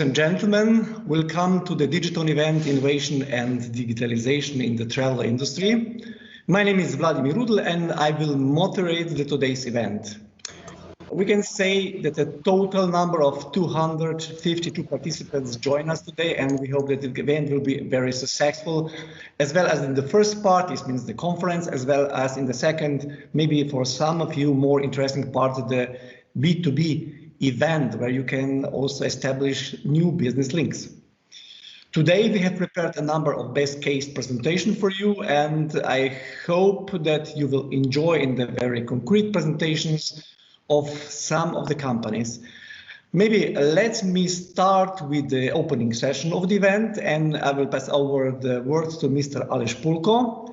Ladies and gentlemen, welcome to the DigithON event, Innovation and Digitalization in the Travel Industry. My name is Vladimir Rudl and I will moderate today's event. We can say that a total number of 252 participants join us today, and we hope that the event will be very successful, as well as in the first part, this means the conference, as well as in the second, maybe for some of you more interesting part of the B2B event, where you can also establish new business links. Today we have prepared a number of best case presentations for you, and I hope that you will enjoy in the very concrete presentations of some of the companies. Maybe let me start with the opening session of the event, and I will pass over the words to Mr. Aleš Pulko,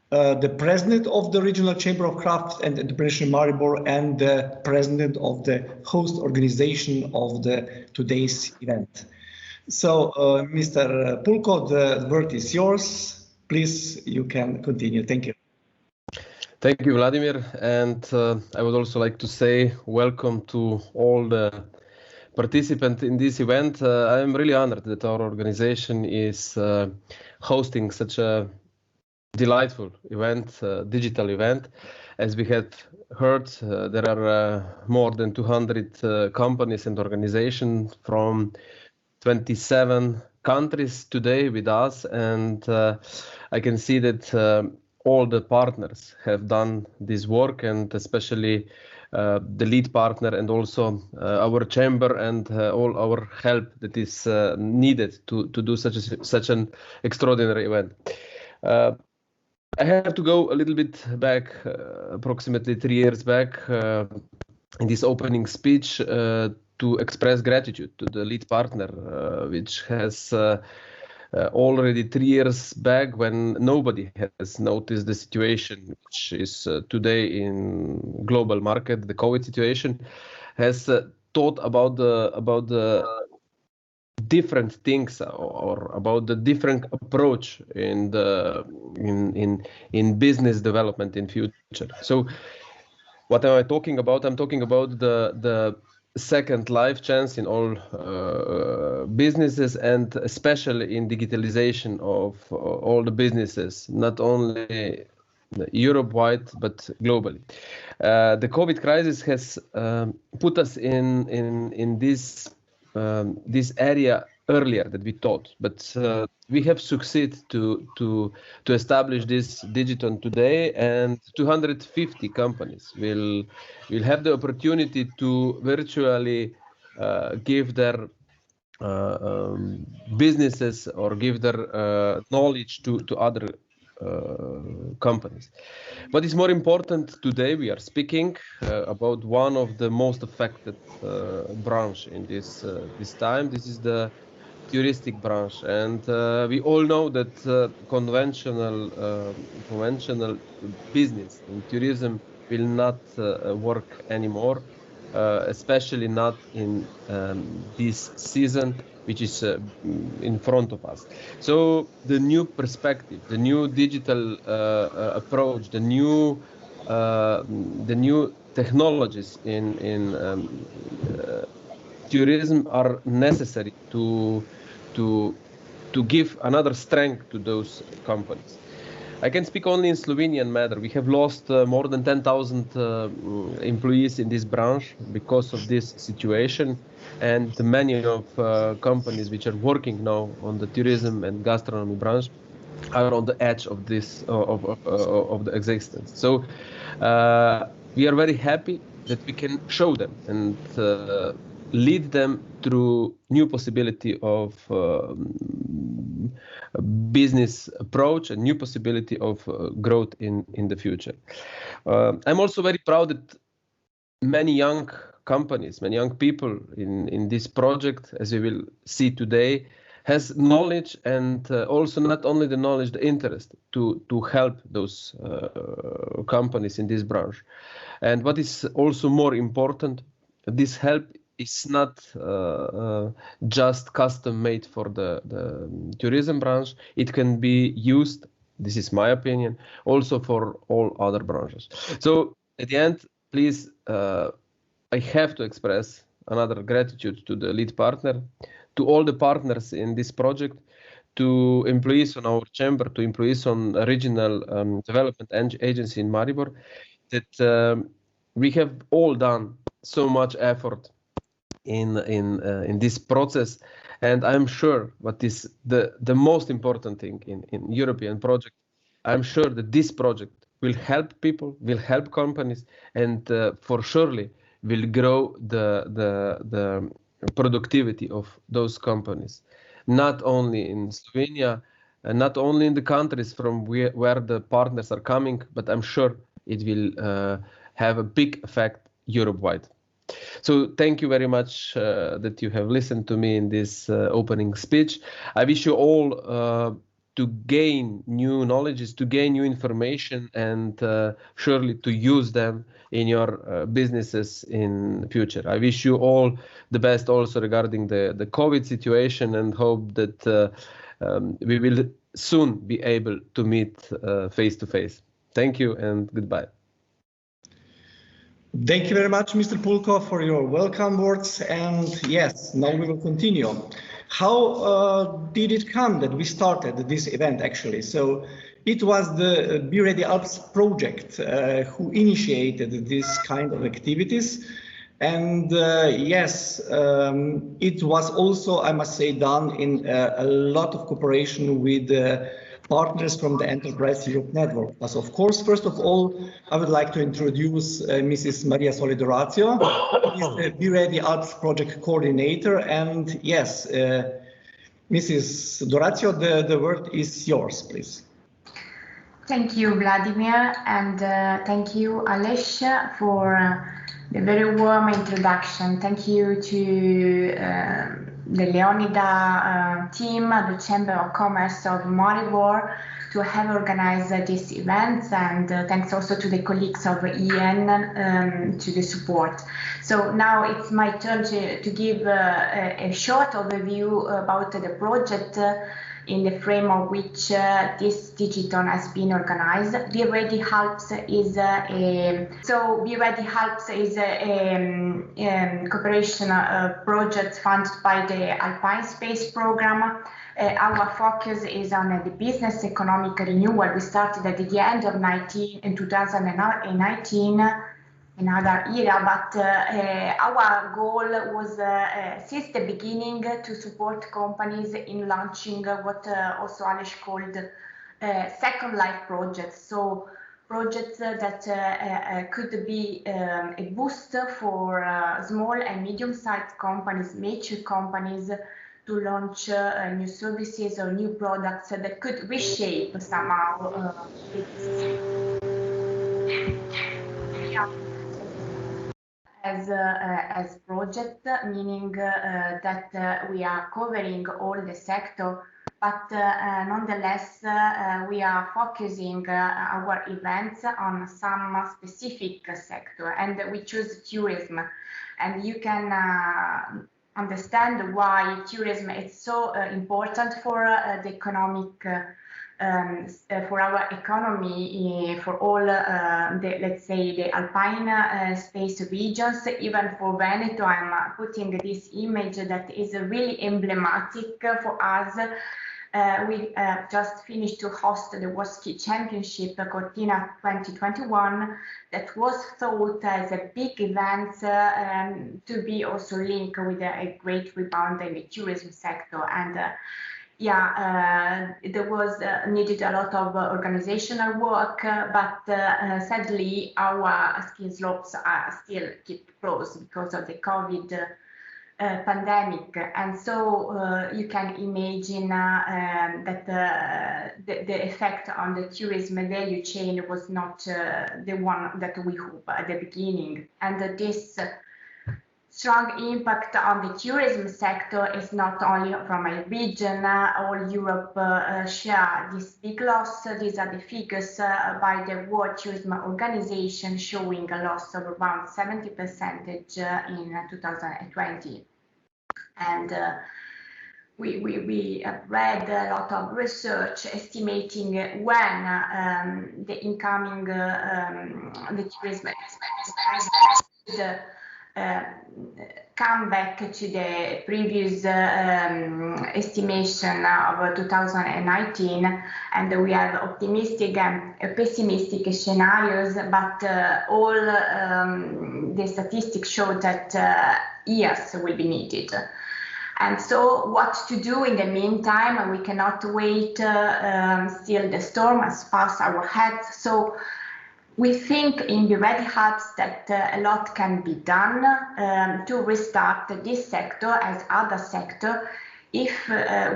the president of the Regional Chamber of Craft and Entrepreneurship Maribor and the president of the host organization of today's event. So, Mr. Pulko, the word is yours. Please, you can continue. Thank you. Thank you, Vladimir. And I would also like to say welcome to all the participants in this event. I am really honored that our organization is hosting such a delightful event, digital event. As we had heard, there are more than 200 companies and organizations from 27 countries today with us, and I can see that all the partners have done this work, and especially the lead partner and also our chamber and all our help that is needed to do such an extraordinary event. I have to go a little bit back, approximately 3 years back, in this opening speech to express gratitude to the lead partner, which has already 3 years back, when nobody has noticed the situation which is today in global market, the COVID situation, has thought about the different things or about the different approach in business development in future. So what am I talking about? I'm talking about the second life chance in all businesses, and especially in digitalization of all the businesses, not only Europe-wide but globally. The COVID crisis has put us in this area earlier than we thought, but we have succeeded to establish this DigithON today, and 250 companies will have the opportunity to virtually give their businesses or give their knowledge to other companies. What is more important today, we are speaking about one of the most affected branch in this time. This is the touristic branch, and we all know that conventional business in tourism will not work anymore, especially not in this season which is in front of us. So the new perspective, the new digital approach, the new technologies in tourism are necessary to give another strength to those companies. I can speak only in Slovenian matter. We have lost more than 10,000 employees in this branch because of this situation, and many of companies which are working now on the tourism and gastronomy branch are on the edge of this of the existence. So we are very happy that we can show them and lead them through new possibility of business approach and new possibility of growth in the future. I'm also very proud that many young companies, many young people in this project, as we will see today, has knowledge, and also not only the knowledge, the interest to help those companies in this branch. And what is also more important, this help is not just custom made for the tourism branch. It can be used, this is my opinion, also for all other branches. So at the end, please, I have to express another gratitude to the lead partner, to all the partners in this project, to employees on our chamber, to employees on regional development agency in Maribor, that we have all done so much effort in this process, and I'm sure what is the most important thing in European project. I'm sure that this project will help people, will help companies, and for surely will grow the productivity of those companies, not only in Slovenia, and not only in the countries from where the partners are coming, but I'm sure it will have a big effect Europe-wide. So thank you very much that you have listened to me in this opening speech. I wish you all to gain new knowledges, to gain new information, and surely to use them in your businesses in future. I wish you all the best also regarding the COVID situation, and hope that we will soon be able to meet face to face. Thank you and goodbye. Thank you very much, Mr. Pulko, for your welcome words. And yes, now we will continue. How did it come that we started this event actually? So it was the Be Ready Alps project who initiated this kind of activities. And yes, it was also, I must say, done in a lot of cooperation with partners from the Enterprise Europe Network. As of course, first of all, I would like to introduce Mrs. Maria Solidoratio, who is the Be Ready Alps project coordinator. And yes, Mrs. Doratio, the word is yours, please. Thank you, Vladimir, and thank you, Aleš, for the very warm introduction. Thank you to the Leonida team at the Chamber of Commerce of Maribor to have organized this event, and thanks also to the colleagues of EN to the support. So now it's my turn to give a short overview about the project in the frame of which this DigithON has been organized. Be Ready Alps is a cooperation project funded by the Alpine Space Program. Our focus is on the business economic renewal. We started at the end of 2019, another era, but our goal was since the beginning to support companies in launching what also Aleš called second life projects. So projects that could be a boost for small and medium-sized companies, mature companies, to launch new services or new products that could reshape somehow as project, meaning that we are covering all the sector, but nonetheless we are focusing our events on some specific sector, and we choose tourism. And you can understand why tourism is so important for the economic for our economy, for all let's say the Alpine space regions. Even for Veneto, I'm putting this image that is really emblematic for us. We just finished to host the World Ski Championship Cortina 2021, that was thought as a big event to be also linked with a great rebound in the tourism sector. And there was needed a lot of organizational work, but sadly our ski slopes are still kept closed because of the COVID pandemic. And so you can imagine that the effect on the tourism value chain was not the one that we hoped at the beginning. And this strong impact on the tourism sector is not only from a region. All Europe share this big loss. These are the figures by the World Tourism Organization, showing a loss of around 70% in 2020. And we have read a lot of research estimating when the incoming the tourism come back to the previous estimation of 2019, and we have optimistic and pessimistic scenarios, but all the statistics show that years will be needed. And so what to do in the meantime? We cannot wait till the storm has passed our heads. So we think in the Ready Hubs that a lot can be done to restart this sector as other sector. If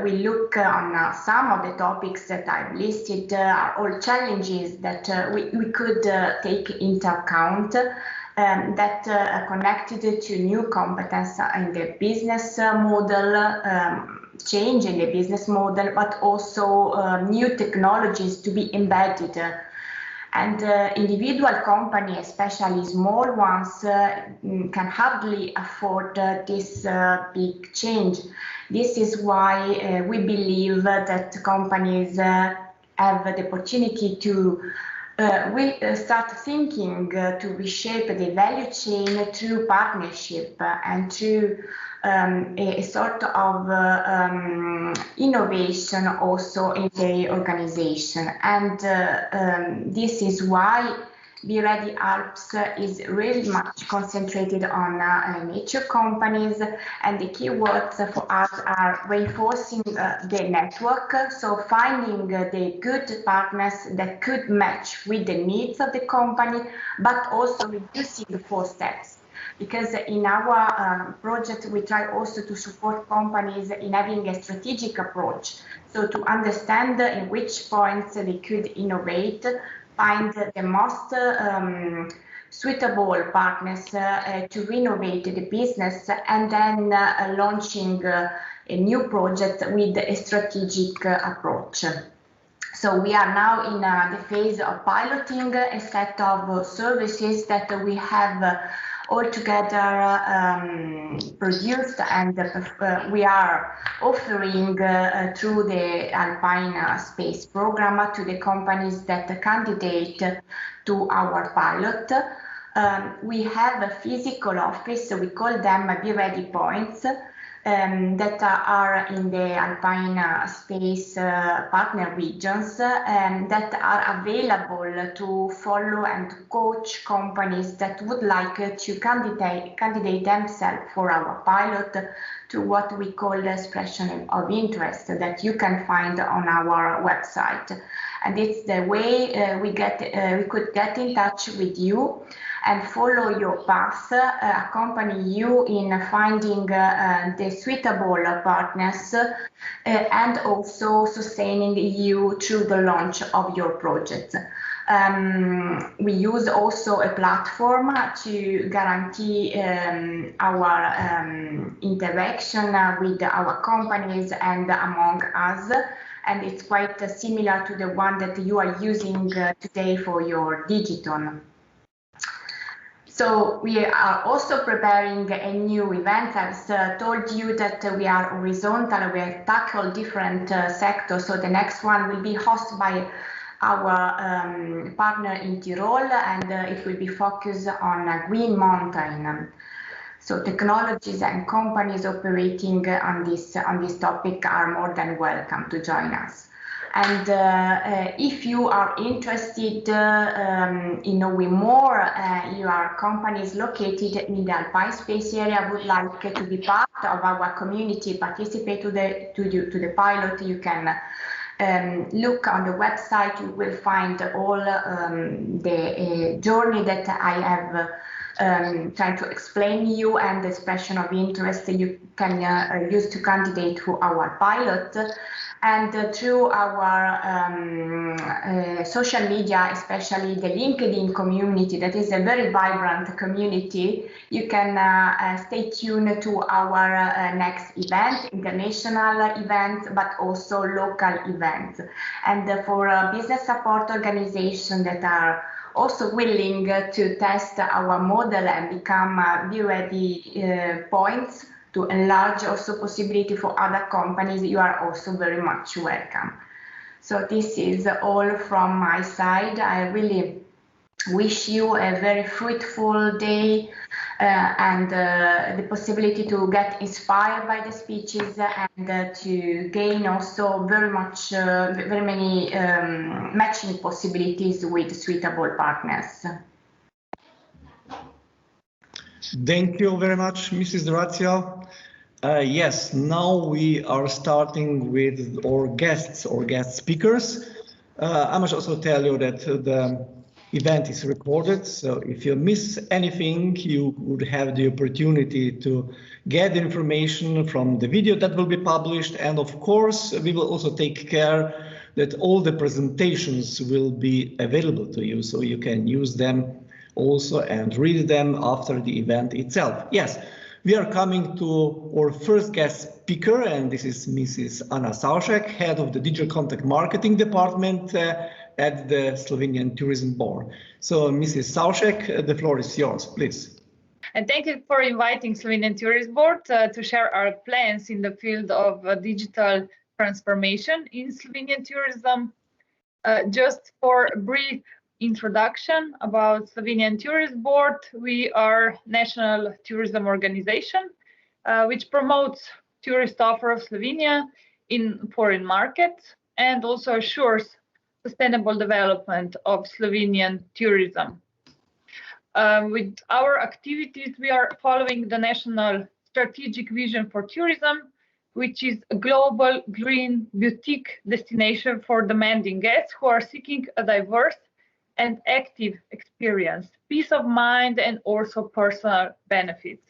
we look on some of the topics that I've listed, are all challenges that we could take into account, that are connected to new competence in the business model, change in the business model, but also new technologies to be embedded. And individual companies, especially small ones, can hardly afford this big change. This is why we believe that companies have the opportunity to start thinking to reshape the value chain through partnership and through a sort of innovation also in the organization. And this is why Be Ready Alps is really much concentrated on nature companies, and the keywords for us are reinforcing the network, so finding the good partners that could match with the needs of the company, but also reducing the false steps. Because in our project, we try also to support companies in having a strategic approach, so to understand in which points they could innovate, find the most suitable partners to renovate the business, and then launching a new project with a strategic approach. So we are now in the phase of piloting a set of services that we have altogether produced, and we are offering through the Alpine Space Program to the companies that candidate to our pilot. We have a physical office, we call them Be Ready Points, that are in the Alpine Space partner regions, that are available to follow and coach companies that would like to candidate themselves for our pilot to what we call the expression of interest that you can find on our website. And it's the way we could get in touch with you and follow your path, accompany you in finding the suitable partners, and also sustaining you through the launch of your project. We use also a platform to guarantee our interaction with our companies and among us, and it's quite similar to the one that you are using today for your DigithON. So we are also preparing a new event. I've told you that we are horizontal, we tackle different sectors. So the next one will be hosted by our partner in Tyrol, and it will be focused on green mountain. So technologies and companies operating on this topic are more than welcome to join us. And if you are interested in knowing more, your company is located in the Alpine Space area, would like to be part of our community, participate to the pilot, you can look on the website. You will find all the journey that I have tried to explain to you, and the expression of interest you can use to candidate for our pilot. And through our social media, especially the LinkedIn community, that is a very vibrant community, you can stay tuned to our next event, international events, but also local events. And for business support organizations that are also willing to test our model and become Be Ready points, to enlarge also possibility for other companies, you are also very much welcome. So this is all from my side. I really wish you a very fruitful day and the possibility to get inspired by the speeches and to gain also very many matching possibilities with suitable partners. Thank you very much, Mrs. Dorazio. Yes, now we are starting with our guest speakers. I must also tell you that the event is recorded, so if you miss anything, you would have the opportunity to get the information from the video that will be published. And of course, we will also take care that all the presentations will be available to you, so you can use them also and read them after the event itself. Yes, we are coming to our first guest speaker, and this is Mrs. Anna Saušek, head of the Digital Contact Marketing Department at the Slovenian Tourism Board. So, Mrs. Saušek, the floor is yours, please. And thank you for inviting Slovenian Tourism Board to share our plans in the field of digital transformation in Slovenian tourism. Just for a brief introduction about Slovenian Tourism Board, we are national tourism organization which promotes tourist offer of Slovenia in foreign markets and also assures sustainable development of Slovenian tourism. With our activities, we are following the national strategic vision for tourism, which is a global green boutique destination for demanding guests who are seeking a diverse and active experience, peace of mind, and also personal benefits.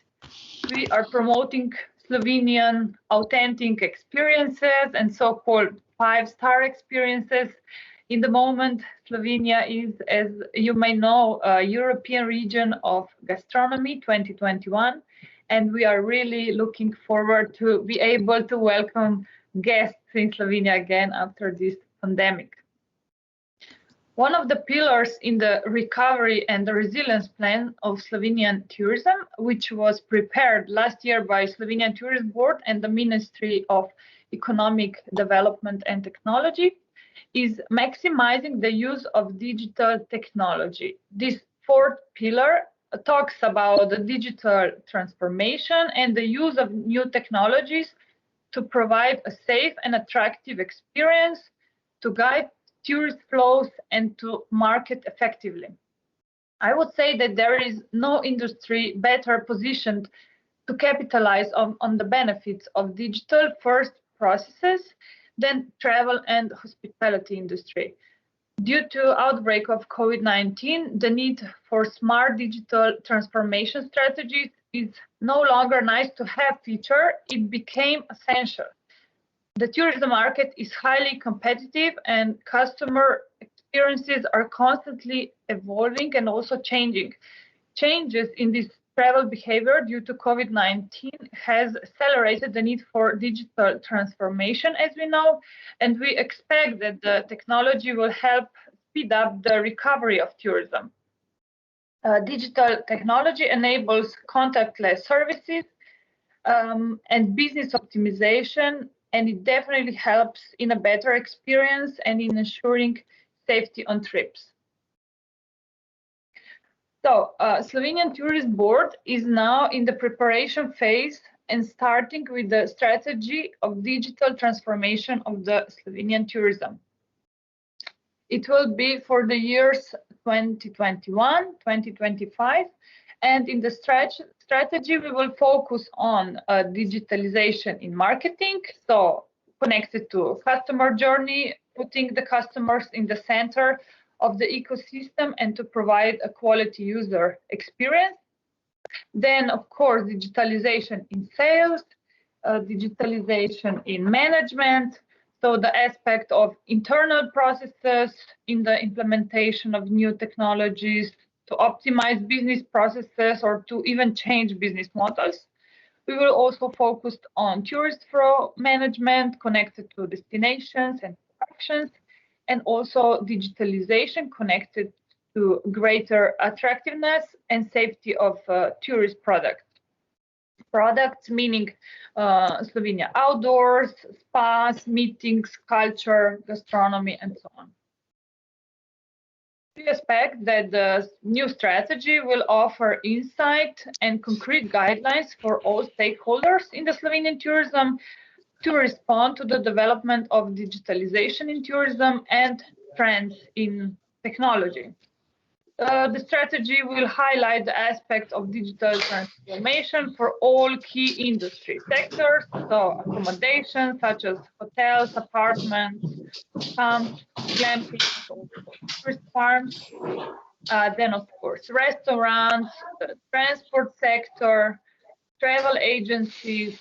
We are promoting Slovenian authentic experiences and so-called 5-star experiences. In the moment, Slovenia is, as you may know, a European region of gastronomy 2021, and we are really looking forward to be able to welcome guests in Slovenia again after this pandemic. One of the pillars in the recovery and the resilience plan of Slovenian tourism, which was prepared last year by Slovenian Tourism Board and the Ministry of Economic Development and Technology, is maximizing the use of digital technology. This fourth pillar talks about the digital transformation and the use of new technologies to provide a safe and attractive experience, to guide tourist flows, and to market effectively. I would say that there is no industry better positioned to capitalize on the benefits of digital first processes than travel and hospitality industry. Due to outbreak of COVID-19, the need for smart digital transformation strategies is no longer nice to have feature, it became essential. The tourism market is highly competitive and customer experiences are constantly evolving and also changing. Changes in this travel behavior due to COVID-19 has accelerated the need for digital transformation, as we know, and we expect that the technology will help speed up the recovery of tourism. Digital technology enables contactless services and business optimization, and it definitely helps in a better experience and in ensuring safety on trips. So, Slovenian Tourism Board is now in the preparation phase and starting with the strategy of digital transformation of the Slovenian tourism. It will be for the years 2021, 2025, and in the strategy we will focus on digitalization in marketing, so connected to customer journey, putting the customers in the center of the ecosystem and to provide a quality user experience. Then, of course, digitalization in sales, digitalization in management, so the aspect of internal processes in the implementation of new technologies to optimize business processes or to even change business models. We will also focus on tourist flow management connected to destinations and attractions, and also digitalization connected to greater attractiveness and safety of tourist products. Products meaning Slovenia outdoors, spas, meetings, culture, gastronomy, and so on. We expect that the new strategy will offer insight and concrete guidelines for all stakeholders in the Slovenian tourism to respond to the development of digitalization in tourism and trends in technology. The strategy will highlight the aspect of digital transformation for all key industry sectors, so accommodation such as hotels, apartments, camps, glamping, tourist farms, then of course restaurants, the transport sector, travel agencies,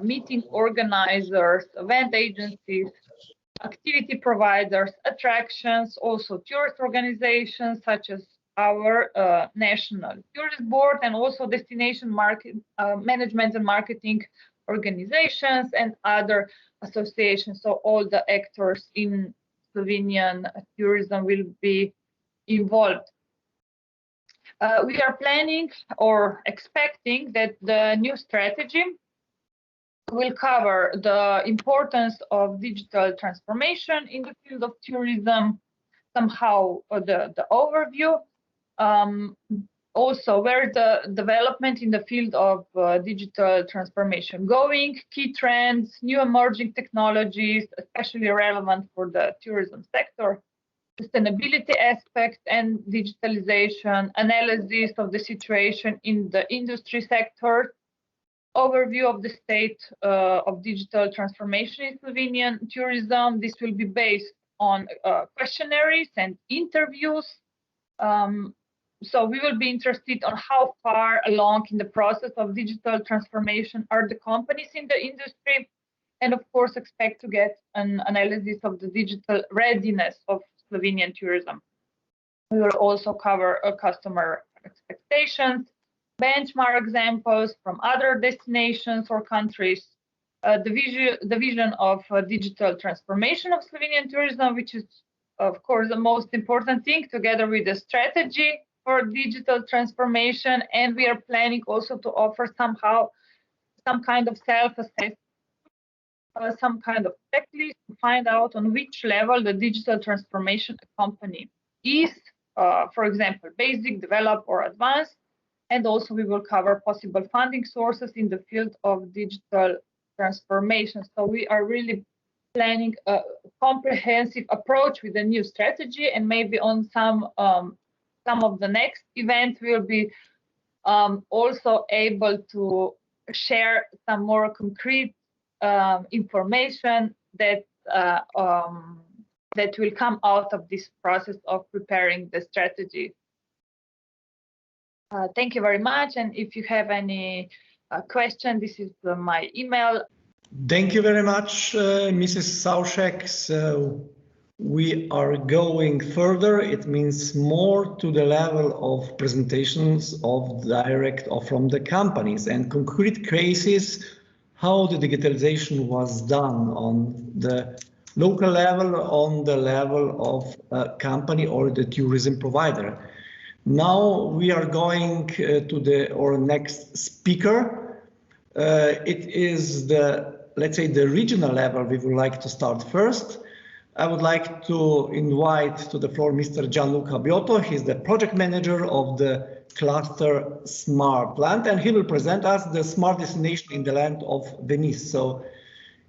meeting organizers, event agencies, activity providers, attractions, also tourist organizations such as our National Tourist Board, and also destination market management and marketing organizations and other associations. So all the actors in Slovenian tourism will be involved. We are planning or expecting that the new strategy will cover the importance of digital transformation in the field of tourism, somehow the overview, also where the development in the field of digital transformation going, key trends, new emerging technologies, especially relevant for the tourism sector, sustainability aspect and digitalization, analysis of the situation in the industry sector, overview of the state of digital transformation in Slovenian tourism. This will be based on questionnaires and interviews. So we will be interested on how far along in the process of digital transformation are the companies in the industry, and of course expect to get an analysis of the digital readiness of Slovenian tourism. We will also cover customer expectations, benchmark examples from other destinations or countries, the vision of digital transformation of Slovenian tourism, which is of course the most important thing, together with the strategy for digital transformation. And we are planning also to offer somehow some kind of self-assessment, some kind of checklist to find out on which level the digital transformation company is, for example, basic, developed, or advanced. And also we will cover possible funding sources in the field of digital transformation. So we are really planning a comprehensive approach with the new strategy, and maybe on some of the next events we'll be also able to share some more concrete information that that will come out of this process of preparing the strategy. Thank you very much. And if you have any question, this is my email. Thank you very much, Mrs. Saušek. So we are going further. It means more to the level of presentations of direct or from the companies and concrete cases, how the digitalization was done on the local level, on the level of a company or the tourism provider. Now we are going to our next speaker. It is let's say the regional level we would like to start first. I would like to invite to the floor Mr. Gianluca Biotto. He's the project manager of the cluster Smart Land, and he will present us the smart destination in the land of Venice. So,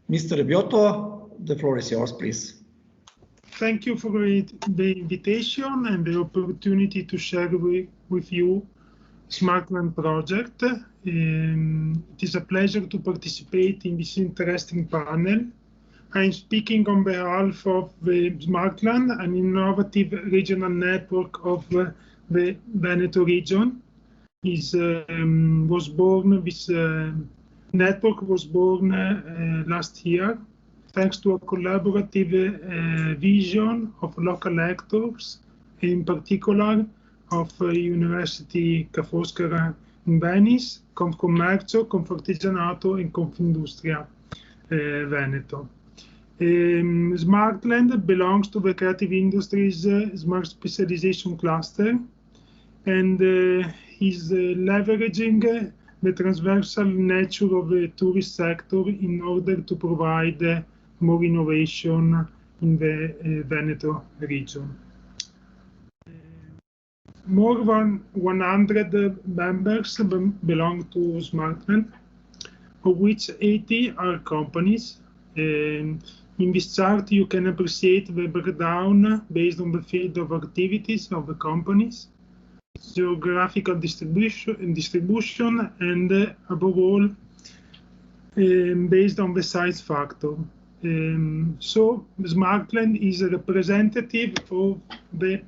Mr. Biotto, the floor is yours, please. Thank you for the invitation and the opportunity to share with you Smart Land project. It is a pleasure to participate in this interesting panel. I'm speaking on behalf of the Smart Land, an innovative regional network of the Veneto region. This network was born last year, thanks to a collaborative vision of local actors, in particular of University Ca' Foscari in Venice, Confcommercio, Confartigianato, and Confindustria Veneto. Smart Land belongs to the Creative Industries Smart Specialization Cluster, and is leveraging the transversal nature of the tourist sector in order to provide more innovation in the Veneto region. more than 100 members belong to Smartland, of which 80 are companies. In this chart, you can appreciate the breakdown based on the field of activities of the companies, geographical distribution, and above all, based on the size factor. So Smartland is a representative of the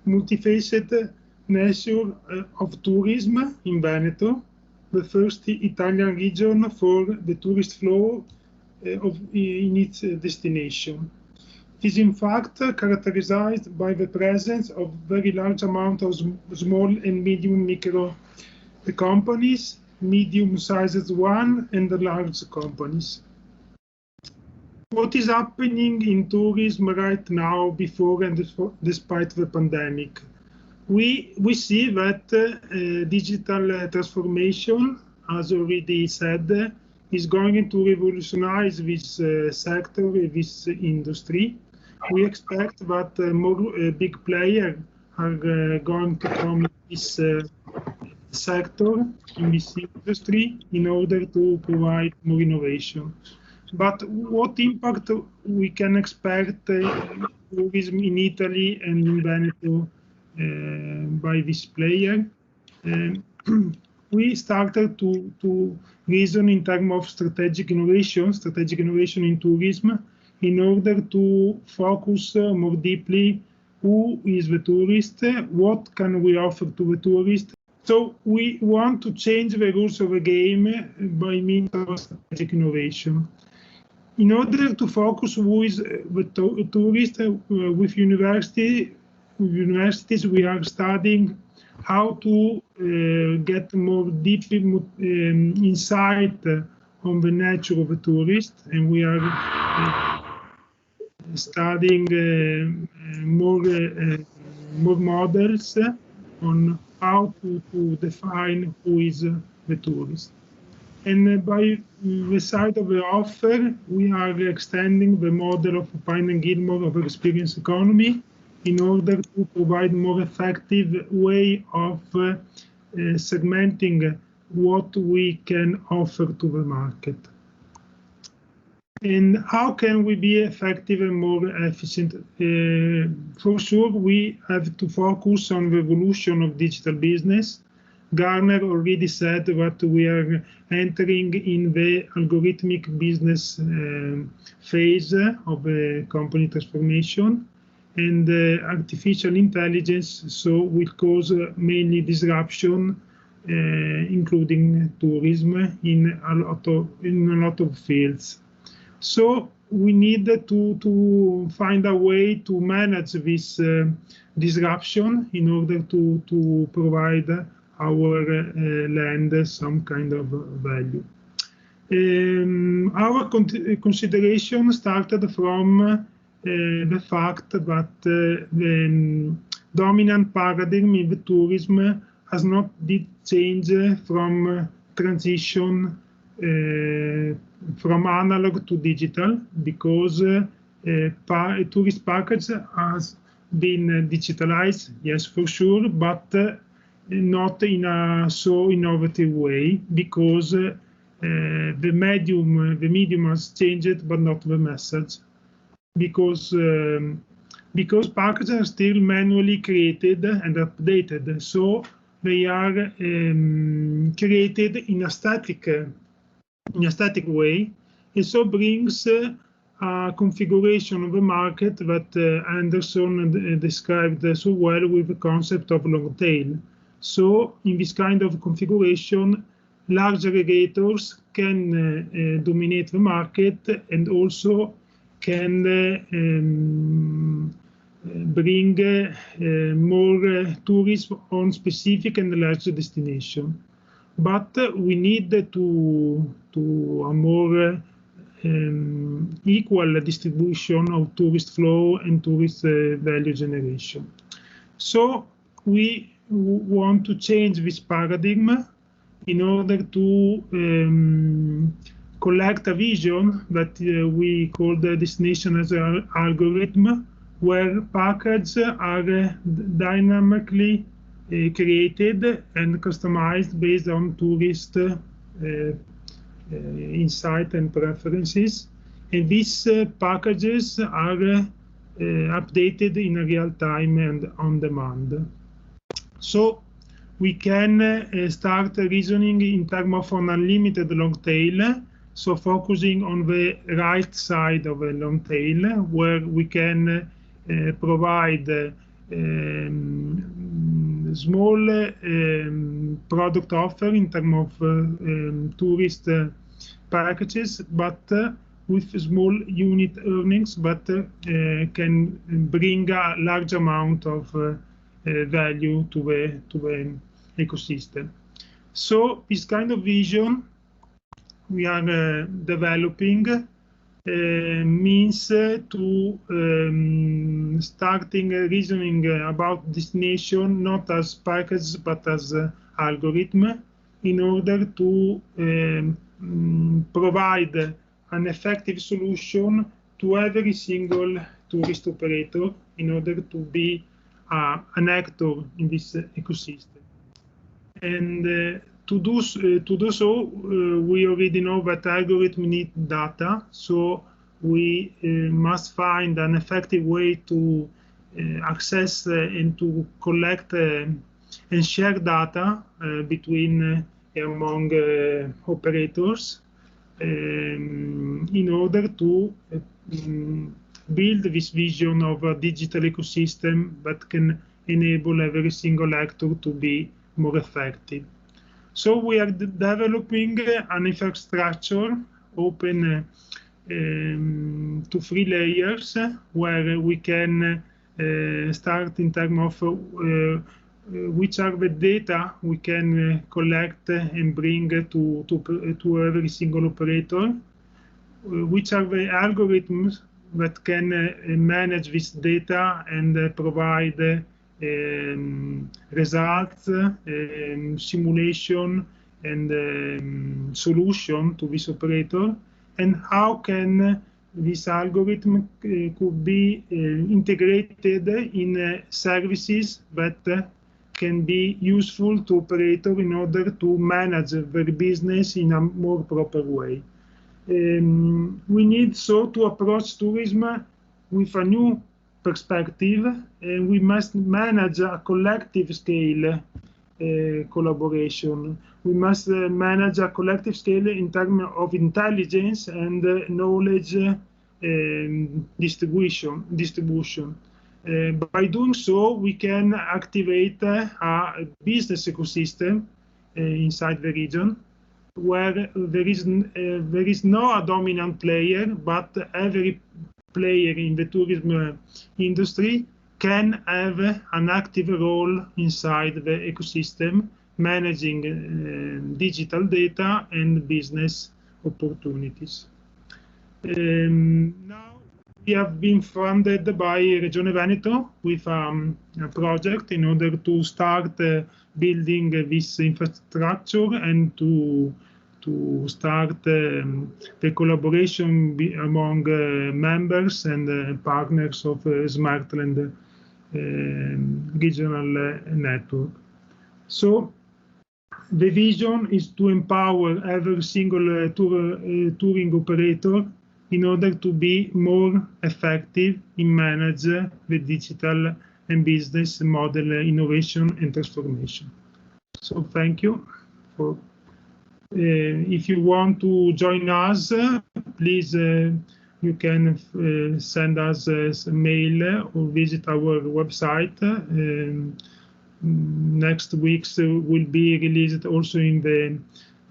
multifaceted nature of tourism in Veneto, the first Italian region for the tourist flow in its destination. It is in fact characterized by the presence of very large amount of small and medium micro companies, medium-sized one, and large companies. What is happening in tourism right now, before and despite the pandemic? We see that digital transformation, as already said, is going to revolutionize this sector, this industry. We expect that more big players are going to come in this sector, in this industry, in order to provide more innovation. But what impact we can expect tourism in Italy and in Veneto by this player? We started to reason in terms of strategic innovation in tourism, in order to focus more deeply who is the tourist, what can we offer to the tourist. So we want to change the rules of the game by means of strategic innovation. In order to focus who is the tourist, with universities, we are studying how to get more deep insight on the nature of the tourist, and we are studying more models on how to define who is the tourist. And by the side of the offer, we are extending the model of Pine and Gilmore of experience economy in order to provide more effective way of segmenting what we can offer to the market. And how can we be effective and more efficient? For sure, we have to focus on the evolution of digital business. Garner already said that we are entering in the algorithmic business phase of the company transformation, and artificial intelligence will cause mainly disruption, including tourism in a lot of fields. So we need to find a way to manage this disruption in order to provide our land some kind of value. Our consideration started from the fact that the dominant paradigm in the tourism has not did change from transition from analog to digital, because tourist package has been digitalized, yes, for sure, but not in a so innovative way, because the medium has changed, but not the message. Because packages are still manually created and updated, so they are created in a static way, and so brings a configuration of the market that Anderson described so well with the concept of long tail. So in this kind of configuration, large aggregators can dominate the market and also can bring more tourism on specific and large destination. But we need to a more equal distribution of tourist flow and tourist value generation. So we want to change this paradigm in order to collect a vision that we call the destination as an algorithm, where packages are dynamically created and customized based on tourist insight and preferences. And these packages are updated in real time and on demand. So we can start reasoning in terms of an unlimited long tail, so focusing on the right side of a long tail, where we can provide small product offer in terms of tourist packages, but with small unit earnings, but can bring a large amount of value to the ecosystem. So this kind of vision we are developing means to starting reasoning about destination not as package but as algorithm, in order to provide an effective solution to every single tourist operator in order to be an actor in this ecosystem. And to do so, we already know that algorithms need data, so we must find an effective way to access and to collect and share data between among operators in order to build this vision of a digital ecosystem that can enable every single actor to be more effective. So we are developing an infrastructure open to 3 layers, where we can start in terms of which are the data we can collect and bring to every single operator, which are the algorithms that can manage this data and provide results, simulation, and solution to this operator, and how can this algorithm could be integrated in services that can be useful to operator in order to manage their business in a more proper way. We need so to approach tourism with a new perspective, and we must manage a collective scale collaboration. We must manage a collective scale in terms of intelligence and knowledge distribution. By doing so, we can activate a business ecosystem inside the region, where there is no dominant player, but every player in the tourism industry can have an active role inside the ecosystem, managing digital data and business opportunities. Now we have been funded by Regione Veneto with a project in order to start building this infrastructure and to start the collaboration among members and partners of Smartland regional network. So the vision is to empower every single touring operator in order to be more effective in managing the digital and business model innovation and transformation. So thank you. If you want to join us, please you can send us a mail or visit our website. Next week's will be released also in the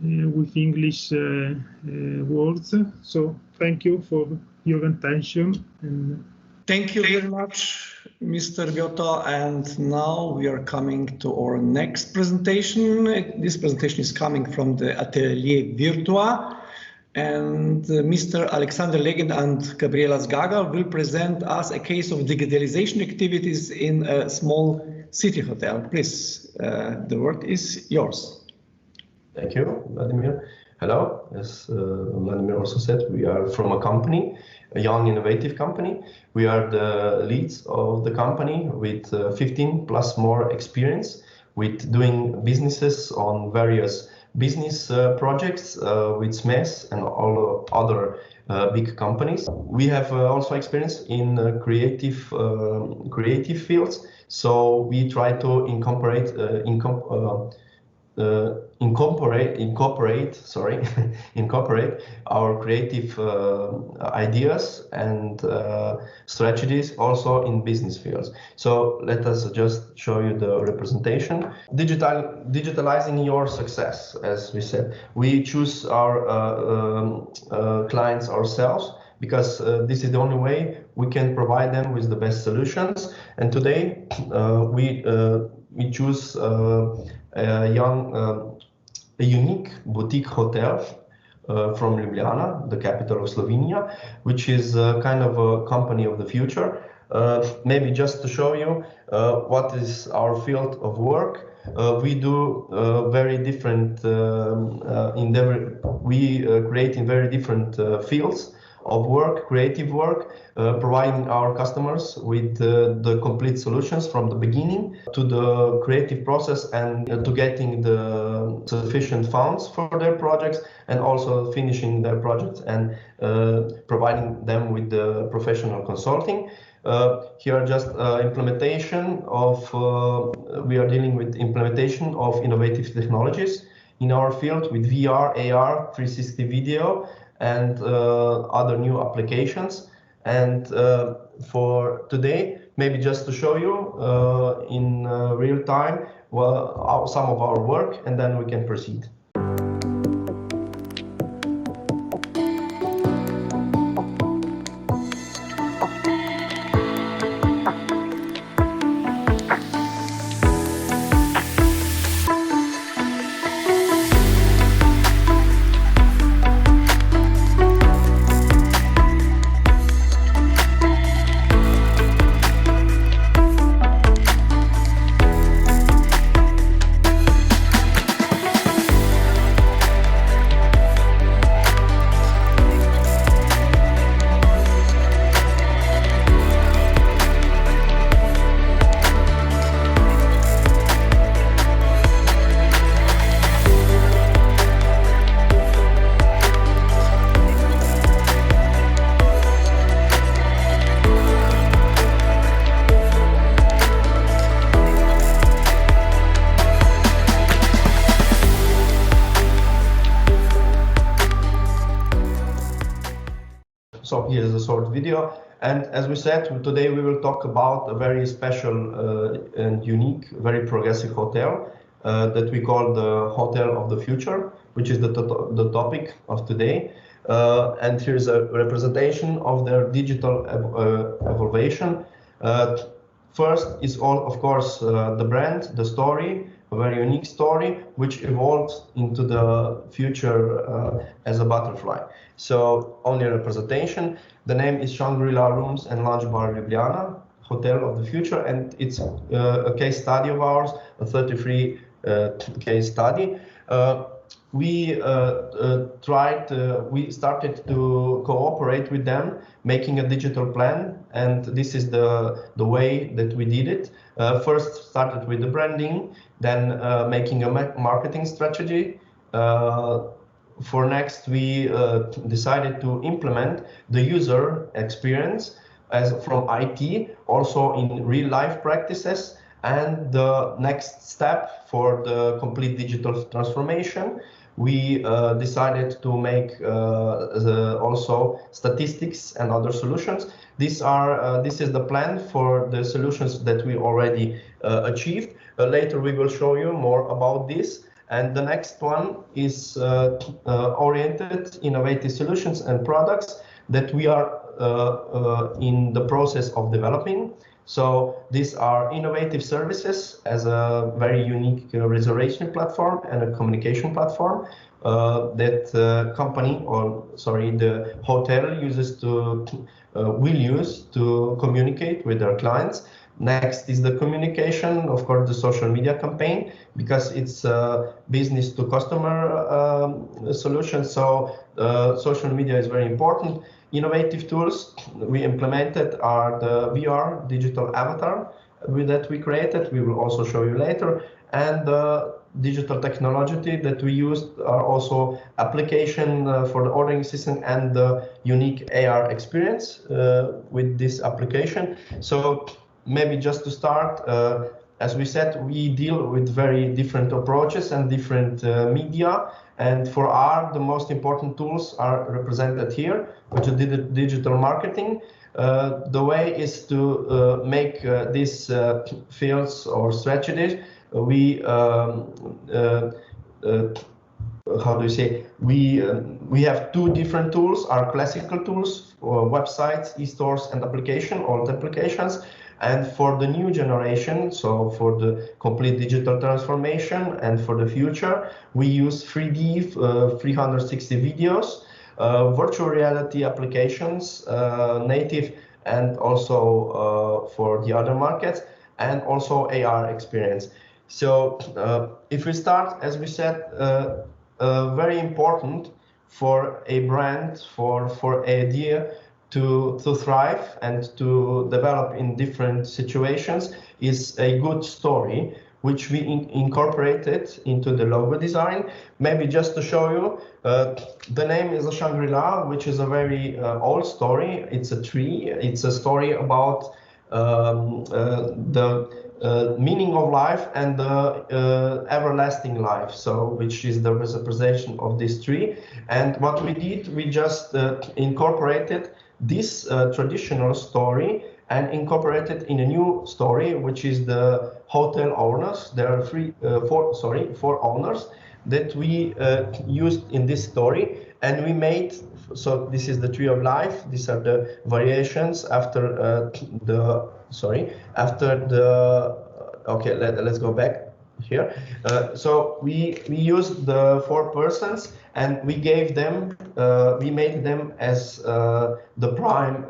with English words. So thank you for your attention. And thank you very much, Mr. Giotto. And now we are coming to our next presentation. This presentation is coming from the Atelier Virtua. And Mr. Alexander Legend and Gabriela Zgaga will present us a case of digitalization activities in a small city hotel. Please, the word is yours. Thank you, Vladimir. Hello, as Vladimir also said, we are from a company, a young innovative company. We are the leads of the company with 15 plus more experience. with doing businesses on various business projects with SMEs and all other big companies. We have also experience in creative fields, so we try to incorporate our creative ideas and strategies also in business fields. So let us just show you the representation. Digitalizing your success, as we said. We choose our clients ourselves because this is the only way we can provide them with the best solutions. And today we choose a unique boutique hotel from Ljubljana, the capital of Slovenia, which is kind of a company of the future. Maybe just to show you what is our field of work. We do very different we create in very different fields of work, creative work, providing our customers with the complete solutions from the beginning to the creative process and to getting the sufficient funds for their projects and also finishing their projects and providing them with the professional consulting. Here just implementation of, we are dealing with implementation of innovative technologies in our field with VR, AR, 360 video, and other new applications. And for today, maybe just to show you in real time some of our work, and then we can proceed. So here's a short video, and as we said, today we will talk about a very special and unique, very progressive hotel that we call the Hotel of the Future, which is the topic of today. And here's a representation of their digital evolution. First is all, of course, the brand, the story, a very unique story, which evolved into the future as a butterfly. So only a representation. The name is Shangri-La Rooms and Lounge Bar Ljubljana, Hotel of the Future, and it's a case study of ours, a 33 case study. We started to cooperate with them, making a digital plan, and this is the way that we did it. First started with the branding, then making a marketing strategy. For next, we decided to implement the user experience as from IT, also in real life practices. And the next step for the complete digital transformation, we decided to make also statistics and other solutions. This is the plan for the solutions that we already achieved. Later we will show you more about this. And the next one is oriented innovative solutions and products that we are in the process of developing. So these are innovative services as a very unique reservation platform and a communication platform that the hotel will use to communicate with their clients. Next is the communication, of course, the social media campaign, because it's a business to customer solution. So social media is very important. Innovative tools we implemented are the VR digital avatar that we created. We will also show you later. And the digital technology that we used are also application for the ordering system and the unique AR experience with this application. So maybe just to start, as we said, we deal with very different approaches and different media. And for R, the most important tools are represented here, which is digital marketing. The way is to make these fields or strategies. We how do you say? We have two different tools: our classical tools, websites, e-stores, and old applications. And for the new generation, so for the complete digital transformation and for the future, we use 3D 360 videos, virtual reality applications, native and also for the other markets, and also AR experience. So if we start, as we said, very important for a brand, for an idea to thrive and to develop in different situations is a good story, which we incorporated into the logo design. Maybe just to show you, the name is a Shangri-La, which is a very old story. It's a tree. It's a story about the meaning of life and the everlasting life, so which is the representation of this tree. And what we did, we just incorporated this traditional story and incorporated in a new story, which is the hotel owners. There are four owners that we used in this story, and we made. So this is the tree of life. These are the variations after Okay, let's go back here. So we used the 4 persons, and we gave them, we made them as the prime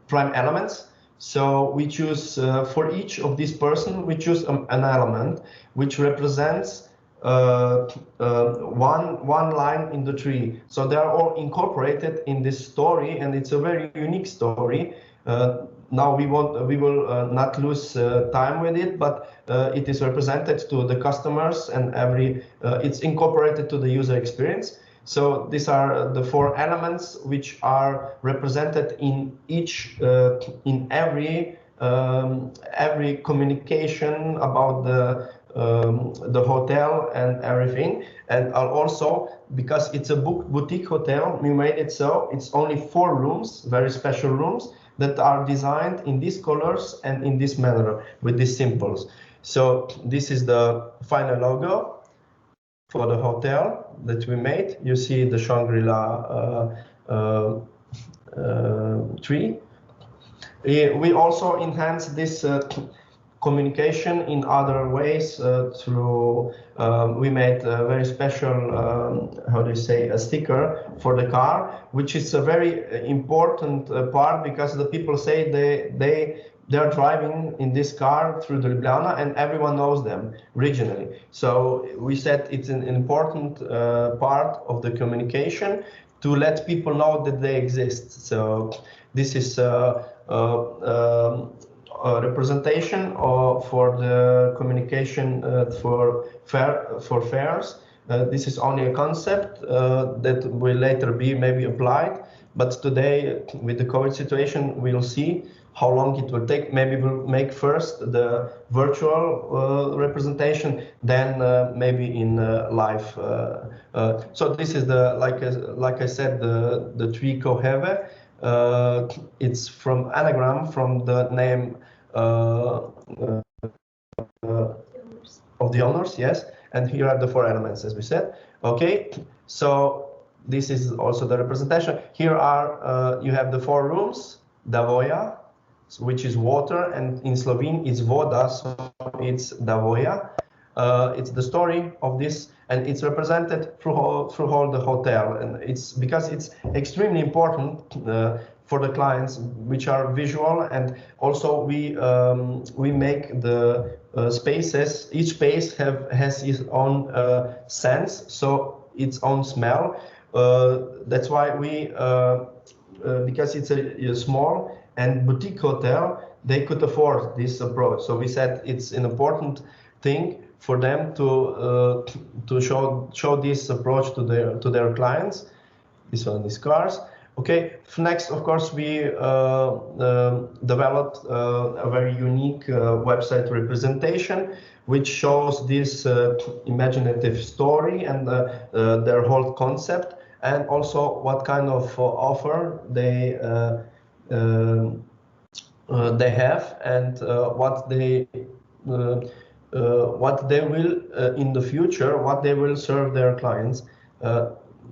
prime elements. So we choose for each of these person, we choose an element which represents one line in the tree. So they are all incorporated in this story, and it's a very unique story. Now we will not lose time with it, but it is represented to the customers, and it's incorporated to the user experience. So these are the 4 elements which are represented in in every communication about the hotel and everything. And also, because it's a boutique hotel, we made it so it's only 4 rooms, very special rooms, that are designed in these colors and in this manner with these symbols. So this is the final logo for the hotel that we made. You see the Shangri-La tree. We also enhanced this communication in other ways through we made a very special a sticker for the car, which is a very important part, because the people say they are driving in this car through the Ljubljana and everyone knows them regionally. So we said it's an important part of the communication to let people know that they exist. So this is representation for the communication for fairs. This is only a concept that will later be maybe applied, but today with the COVID situation we'll see how long it will take. Maybe we'll make first the virtual representation, then maybe in live. So this is the like I said, the tree Koheve. It's from anagram from the name of the owners, yes. And here are the 4 elements, as we said. Okay, so this is also the representation. Here are you have the 4 rooms, Davoja, which is water, and in Slovene it's voda, so it's Davoja. It's the story of this, and it's represented through all the hotel, and it's because it's extremely important for the clients, which are visual, and also we make the spaces. Each space has its own sense, so its own smell. That's why we because it's a small and boutique hotel, they could afford this approach. So we said it's an important thing for them to show this approach to their clients. This one is cars. Okay. Next, of course, we developed a very unique website representation, which shows this imaginative story and their whole concept, and also what kind of offer they have, and what they will in the future, what they will serve their clients.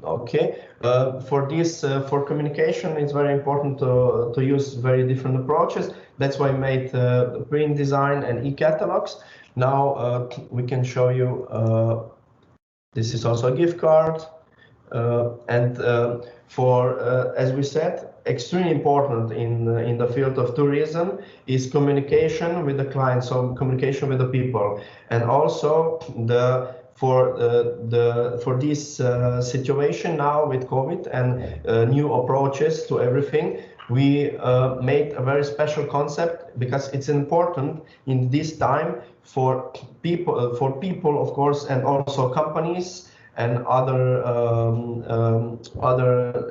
Okay, for this, for communication, it's very important to use very different approaches. That's why I made print design and e-catalogs. Now we can show you, this is also a gift card. And for, as we said, extremely important in the field of tourism is communication with the clients, so communication with the people, and also for this situation now with COVID and new approaches to everything, we made a very special concept, because it's important in this time for people, of course, and also companies and other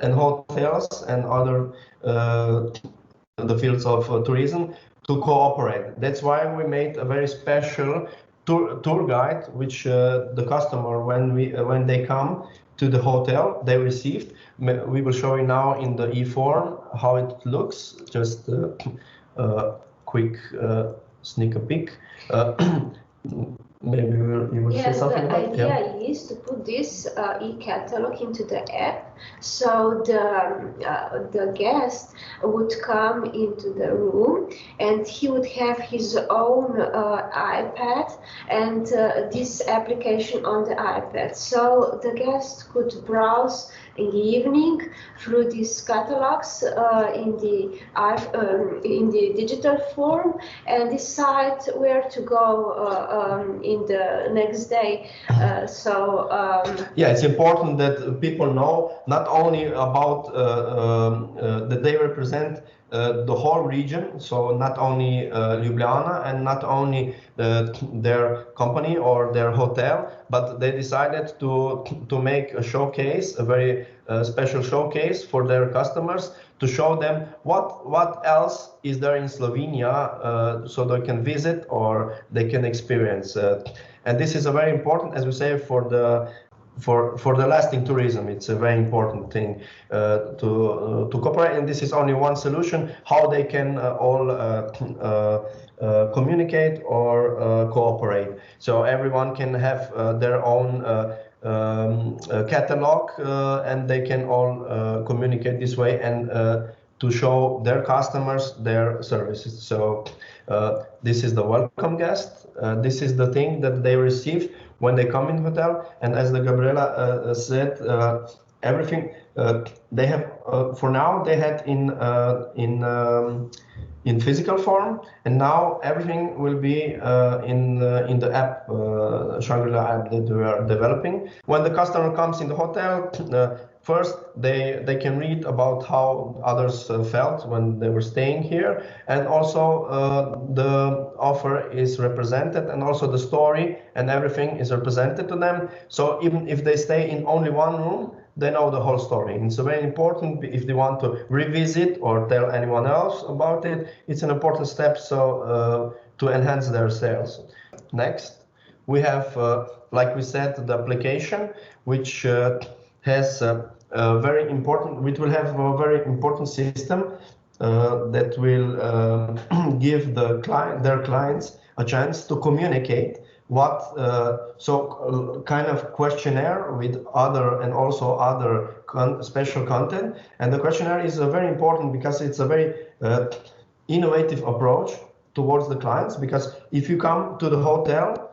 and hotels and other the fields of tourism to cooperate. That's why we made a very special tour guide, which the customer, when they come to the hotel, they received. We will show you now in the e-form how it looks. Just a quick sneak peek. Maybe you will say something about it. The idea is to put this e-catalog into the app, so the guest would come into the room and he would have his own iPad and this application on the iPad. So the guest could browse in the evening through these catalogs in the digital form and decide where to go in the next day. Yeah, it's important that people know not only about that they represent the whole region, so not only Ljubljana and not only their company or their hotel, but they decided to make a showcase, a very special showcase for their customers, to show them what else is there in Slovenia, so they can visit or they can experience. And this is a very important, as we say, for the lasting tourism. It's a very important thing to cooperate, and this is only one solution how they can all communicate or cooperate. So everyone can have their own catalog, and they can all communicate this way and to show their customers their services. So this is the welcome guest. This is the thing that they receive when they come in hotel. And as the Gabriela said, everything they have for now they had in physical form, and now everything will be in the app, Shangri-La app that we are developing. When the customer comes in the hotel, first they can read about how others felt when they were staying here, and also the offer is represented, and also the story and everything is represented to them. So even if they stay in only one room, they know the whole story. And it's very important if they want to revisit or tell anyone else about it. It's an important step to enhance their sales. Next, we have, like we said, the application, which has very important. Which will have a very important system that will give their clients a chance to communicate kind of questionnaire with other and also other special content. And the questionnaire is very important because it's a very innovative approach towards the clients, because if you come to the hotel,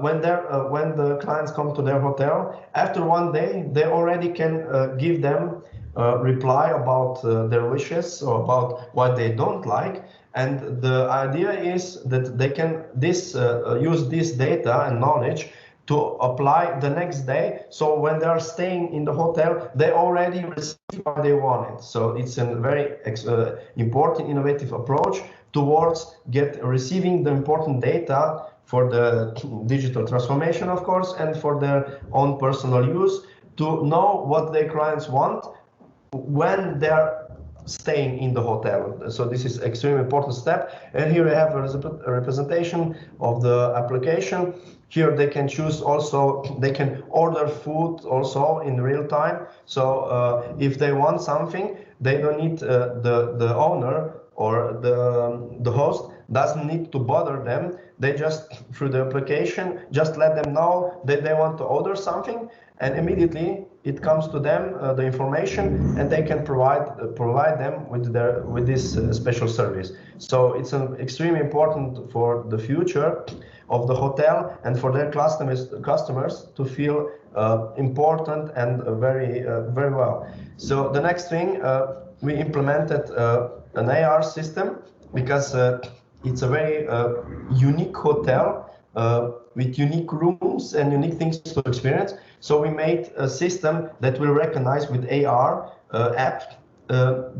when the clients come to their hotel, after one day they already can give them reply about their wishes or about what they don't like. And the idea is that they can use this data and knowledge to apply the next day. So when they are staying in the hotel, they already receive what they wanted. So it's a very important, innovative approach towards receiving the important data for the digital transformation, of course, and for their own personal use, to know what their clients want when they're staying in the hotel. So this is extremely important step. And here we have a representation of the application. Here they can choose also, they can order food also in real time. So if they want something, they don't need the owner or the host doesn't need to bother them. They just, through the application, just let them know that they want to order something, and immediately it comes to them, the information, and they can provide them with this special service. So it's extremely important for the future of the hotel and for their customers to feel important and very well. So the next thing, we implemented an AR system, because it's a very unique hotel with unique rooms and unique things to experience. So we made a system that will recognize with AR app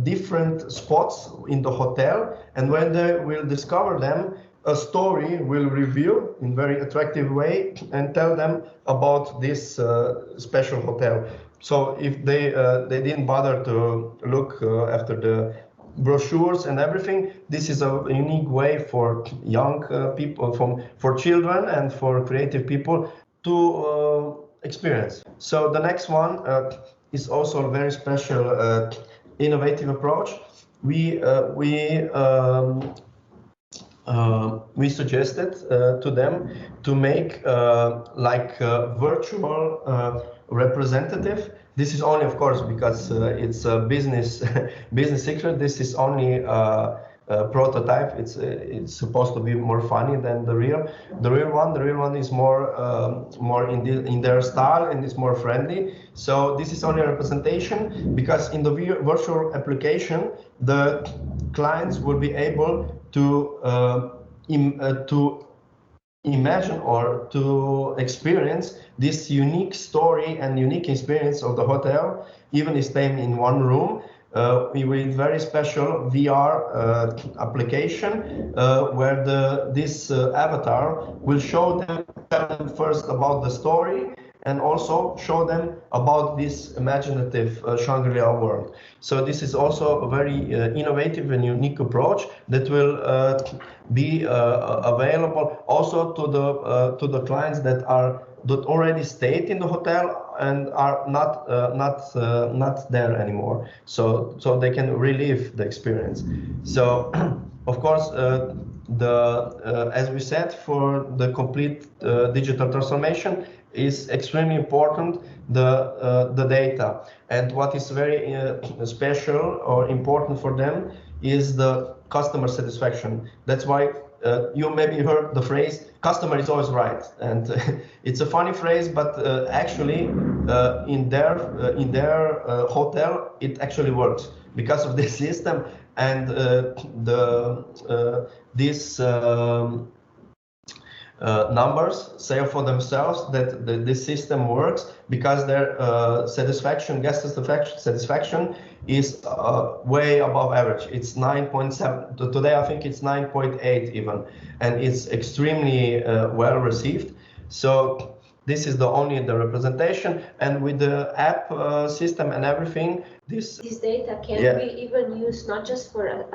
different spots in the hotel, and when they will discover them, a story will reveal in very attractive way and tell them about this special hotel. So if they didn't bother to look after the brochures and everything, this is a unique way for young people, for children and for creative people to experience. So the next one is also a very special innovative approach. We suggested to them to make like a virtual representative. This is only, of course, because it's a business secret. This is only a prototype. It's supposed to be more funny than the real one. The real one is more in their style, and it's more friendly. So this is only a representation, because in the virtual application, the clients will be able to imagine or to experience this unique story and unique experience of the hotel, even if staying in one room. We will very special VR application where this avatar will tell them first about the story, and also show them about this imaginative Shangri-La world. So this is also a very innovative and unique approach that will be available also to the clients that already stayed in the hotel and are not there anymore. So they can relive the experience. So of course, as we said, for the complete digital transformation, is extremely important the data. And what is very special or important for them is the customer satisfaction. That's why you maybe heard the phrase "customer is always right," and it's a funny phrase, but actually in their hotel it actually works because of this system, and this numbers say for themselves that this system works, because their guest satisfaction is way above average. It's 9.7. Today I think it's 9.8 even, and it's extremely well received. So this is only the representation, and with the app system and everything, this data can be even used not just for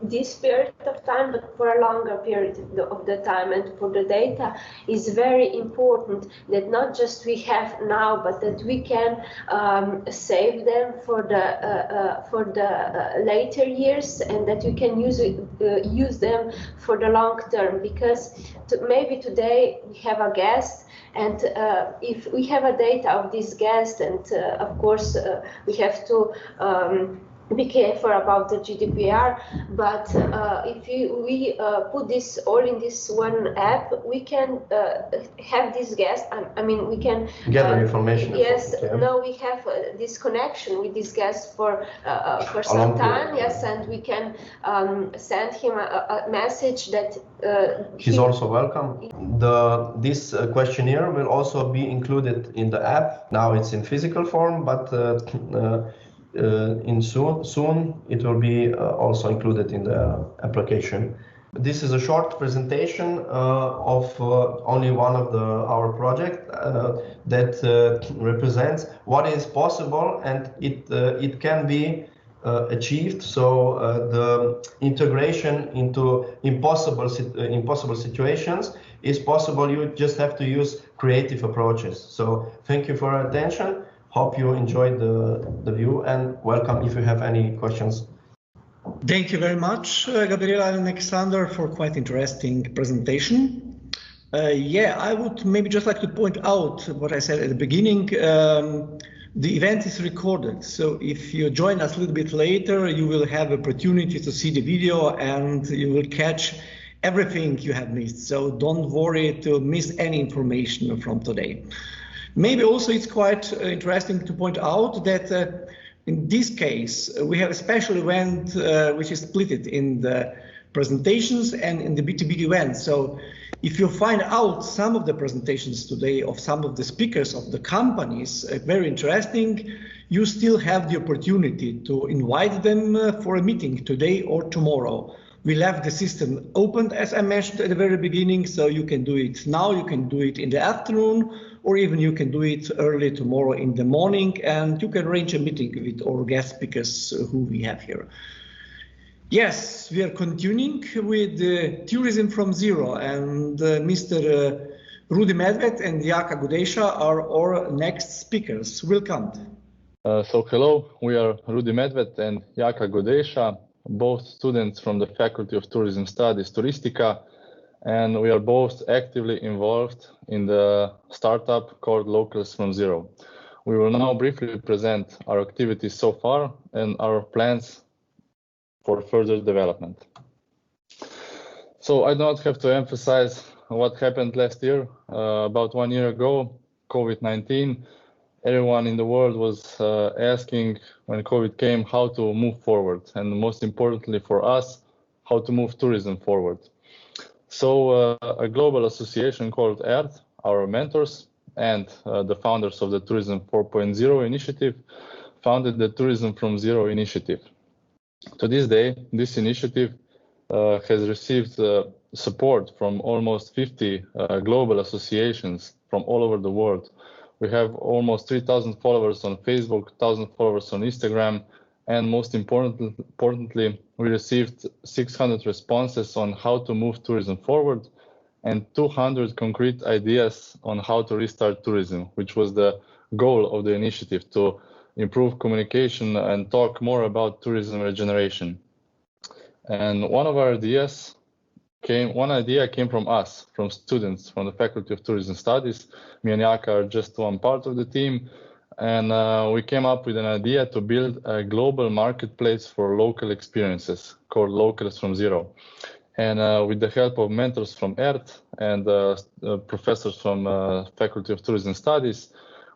this period of time, but for a longer period of the time. And for the data is very important that not just we have now, but that we can save them for the later years, and that we can use them for the long term. Because maybe today we have a guest, and if we have a data of this guest, and of course we have to be careful about the GDPR, but if we put this all in this one app, we can have this guest. I mean, we can gather information. Yes, now we have this connection with this guest for some time. Yes, and we can send him a message that he's also welcome. This questionnaire will also be included in the app. Now it's in physical form, but soon it will be also included in the application. This is a short presentation of only one of our project that represents what is possible, and it can be achieved. So the integration into impossible situations is possible. You just have to use creative approaches. So thank you for your attention. Hope you enjoyed the view, and welcome if you have any questions. Thank you very much, Gabriela and Alexander, for quite interesting presentation. Yeah, I would maybe just like to point out what I said at the beginning. The event is recorded, so if you join us a little bit later, you will have opportunity to see the video and you will catch everything you have missed. So don't worry to miss any information from today. Maybe also it's quite interesting to point out that in this case, we have a special event which is split in the presentations and in the B2B event. So if you find out some of the presentations today of some of the speakers of the companies very interesting, you still have the opportunity to invite them for a meeting today or tomorrow. We left the system open, as I mentioned at the very beginning, so you can do it now, you can do it in the afternoon, or even you can do it early tomorrow in the morning, and you can arrange a meeting with our guest speakers who we have here. Yes, we are continuing with Tourism from Zero, and Mr. Rudi Medved and Jaka Gudesha are our next speakers. Welcome. So hello, we are Rudi Medved and Jaka Gudesha, both students from the Faculty of Tourism Studies, Turistica, and we are both actively involved in the startup called Locals from Zero. We will now briefly present our activities so far and our plans for further development. So I do not have to emphasize what happened last year. About 1 year ago, COVID-19, everyone in the world was asking when COVID came how to move forward, and most importantly for us, how to move tourism forward. So a global association called EARTH, our mentors and the founders of the Tourism 4.0 initiative, founded the Tourism from Zero initiative. To this day, this initiative has received support from almost 50 global associations from all over the world. We have almost 3,000 followers on Facebook, 1,000 followers on Instagram, and most importantly, we received 600 responses on how to move tourism forward and 200 concrete ideas on how to restart tourism, which was the goal of the initiative, to improve communication and talk more about tourism regeneration. And one idea came from us, from students from the Faculty of Tourism Studies. Me and Jaka are just one part of the team. And we came up with an idea to build a global marketplace for local experiences called Locals from Zero. And with the help of mentors from EARTH and professors from Faculty of Tourism Studies,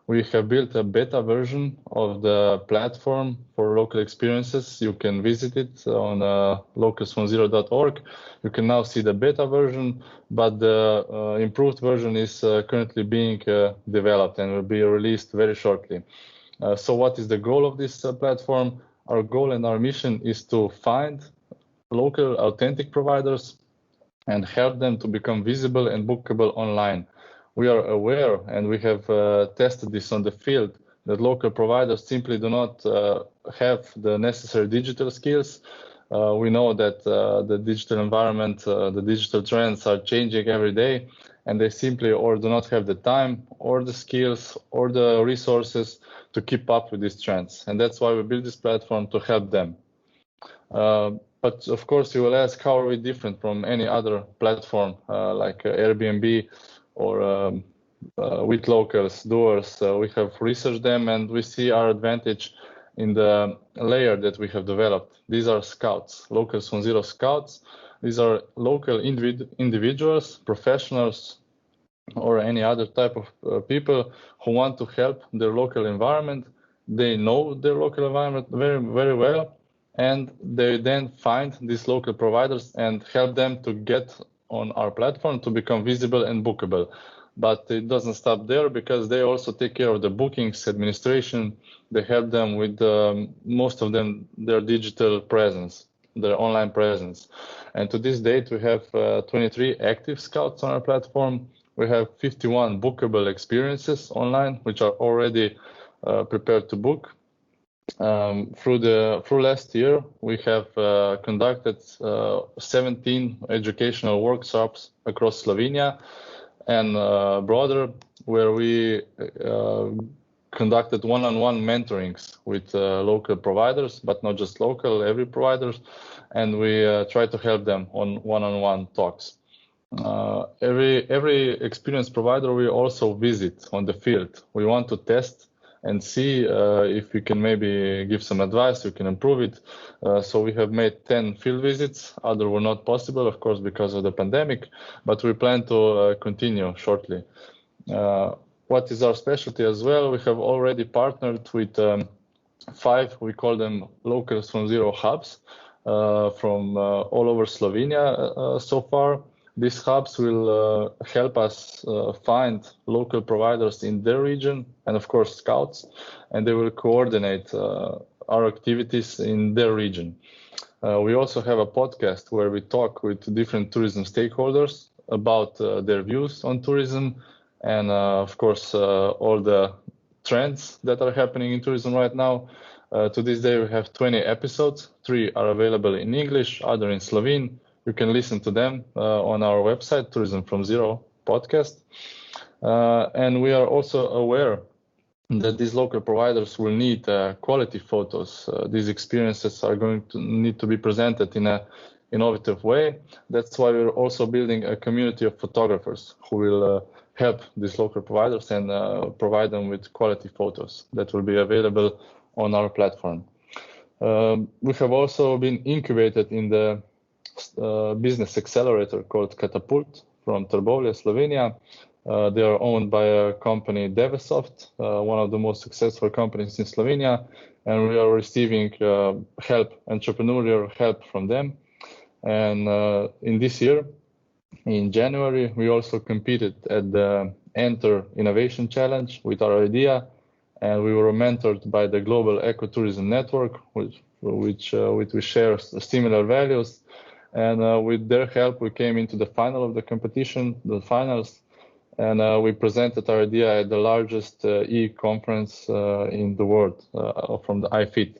we have built a beta version of the platform for local experiences. You can visit it on localsfromzero.org. You can now see the beta version, but the improved version is currently being developed and will be released very shortly. So what is the goal of this platform? Our goal and our mission is to find local authentic providers and help them to become visible and bookable online. We are aware, and we have tested this on the field, that local providers simply do not have the necessary digital skills. We know that the digital environment, the digital trends are changing every day, and they simply or do not have the time or the skills or the resources to keep up with these trends. And that's why we built this platform to help them. But of course, you will ask, how are we different from any other platform like Airbnb or with locals, doers? We have researched them, and we see our advantage in the layer that we have developed. These are scouts, locals from zero scouts. These are local individuals, professionals, or any other type of people who want to help their local environment. They know their local environment very, very well, and they then find these local providers and help them to get on our platform to become visible and bookable. But it doesn't stop there, because they also take care of the bookings, administration. They help them with most of them, their digital presence, their online presence. And to this date, we have 23 active scouts on our platform. We have 51 bookable experiences online, which are already prepared to book. Through last year, we have conducted 17 educational workshops across Slovenia and broader, where we conducted one-on-one mentorings with local providers, but not just local, every providers, and we try to help them on one-on-one talks. Every experienced provider we also visit on the field. We want to test and see if we can maybe give some advice, we can improve it. So we have made 10 field visits. Other were not possible, of course, because of the pandemic, but we plan to continue shortly. What is our specialty as well? We have already partnered with 5, we call them locals from zero hubs from all over Slovenia so far. These hubs will help us find local providers in their region, and of course scouts, and they will coordinate our activities in their region. We also have a podcast where we talk with different tourism stakeholders about their views on tourism, and of course all the trends that are happening in tourism right now. To this day we have 20 episodes. 3 are available in English, other in Slovene. You can listen to them on our website, Tourism from Zero podcast. And we are also aware that these local providers will need quality photos. These experiences are going to need to be presented in an innovative way. That's why we're also building a community of photographers who will help these local providers and provide them with quality photos that will be available on our platform. We have also been incubated in the business accelerator called Catapult from Trbovlje, Slovenia. They are owned by a company, Devesoft, one of the most successful companies in Slovenia, and we are receiving help, entrepreneurial help from them. And in this year, in January, we also competed at the Enter Innovation Challenge with our idea, and we were mentored by the Global Ecotourism Network, which we share similar values. And with their help, we came into the final of the competition, the finals, and we presented our idea at the largest e-conference in the world from the iFit.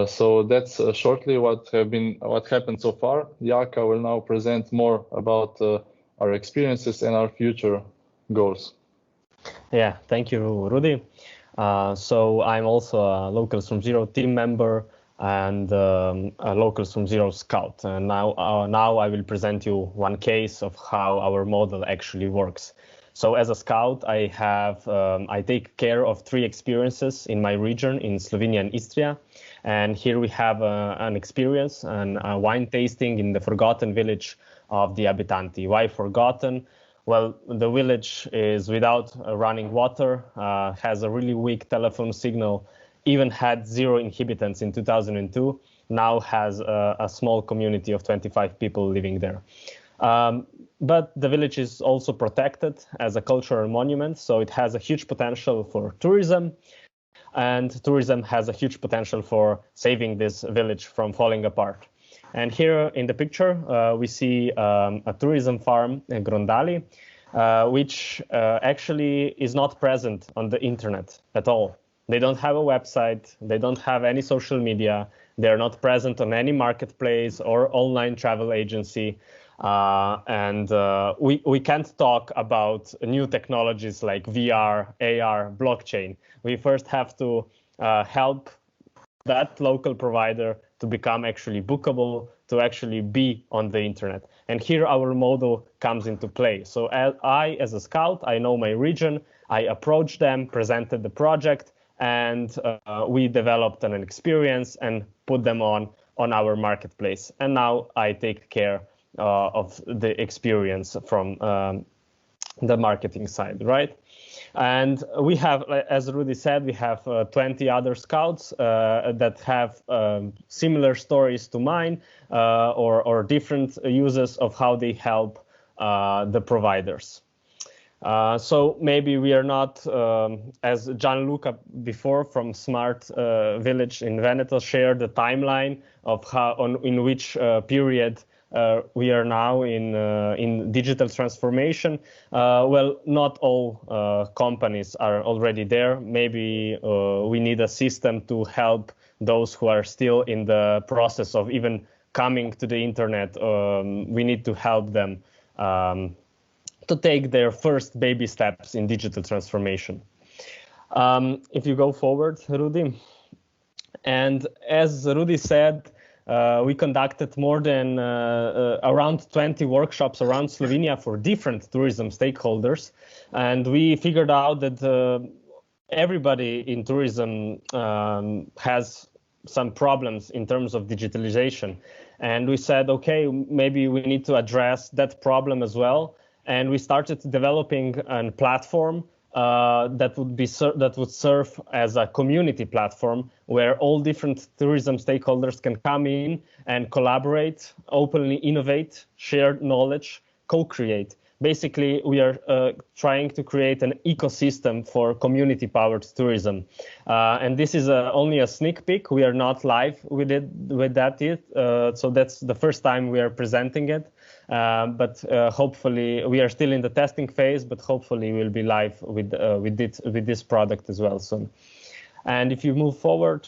So that's shortly what happened so far. Jaka will now present more about our experiences and our future goals. Yeah, thank you, Rudi. So I'm also a Locals from Zero team member and a Locals from Zero scout. And now I will present you one case of how our model actually works. So as a scout, I take care of 3 experiences in my region in Slovenia and Istria. And here we have an experience, a wine tasting in the forgotten village of the Abitanti. Why forgotten? Well, the village is without running water, has a really weak telephone signal, even had 0 inhabitants in 2002, now has a small community of 25 people living there. But the village is also protected as a cultural monument, so it has a huge potential for tourism, and tourism has a huge potential for saving this village from falling apart. And here in the picture, we see a tourism farm in Grondali, which actually is not present on the internet at all. They don't have a website, they don't have any social media, they're not present on any marketplace or online travel agency. And we can't talk about new technologies like VR, AR, blockchain. We first have to help that local provider to become actually bookable, to actually be on the internet. And here our model comes into play. So as a scout, I know my region, I approached them, presented the project, and we developed an experience and put them on our marketplace. And now I take care of the experience from the marketing side, right? And we have, as Rudy said, we have 20 other scouts that have similar stories to mine or different uses of how they help the providers. So maybe we are not, as Gianluca before from Smart Village in Veneto shared the timeline of in which period we are now in digital transformation. Well, not all companies are already there. Maybe we need a system to help those who are still in the process of even coming to the internet. We need to help them to take their first baby steps in digital transformation. If you go forward, Rudy. And as Rudy said, we conducted more than around 20 workshops around Slovenia for different tourism stakeholders. And we figured out that everybody in tourism has some problems in terms of digitalization. And we said, okay, maybe we need to address that problem as well. And we started developing a platform that would serve as a community platform where all different tourism stakeholders can come in and collaborate, openly innovate, share knowledge, co-create. Basically, we are trying to create an ecosystem for community-powered tourism. And this is only a sneak peek. We are not live with that yet. So that's the first time we are presenting it. But hopefully, we are still in the testing phase, but hopefully we'll be live with this product as well soon. And if you move forward,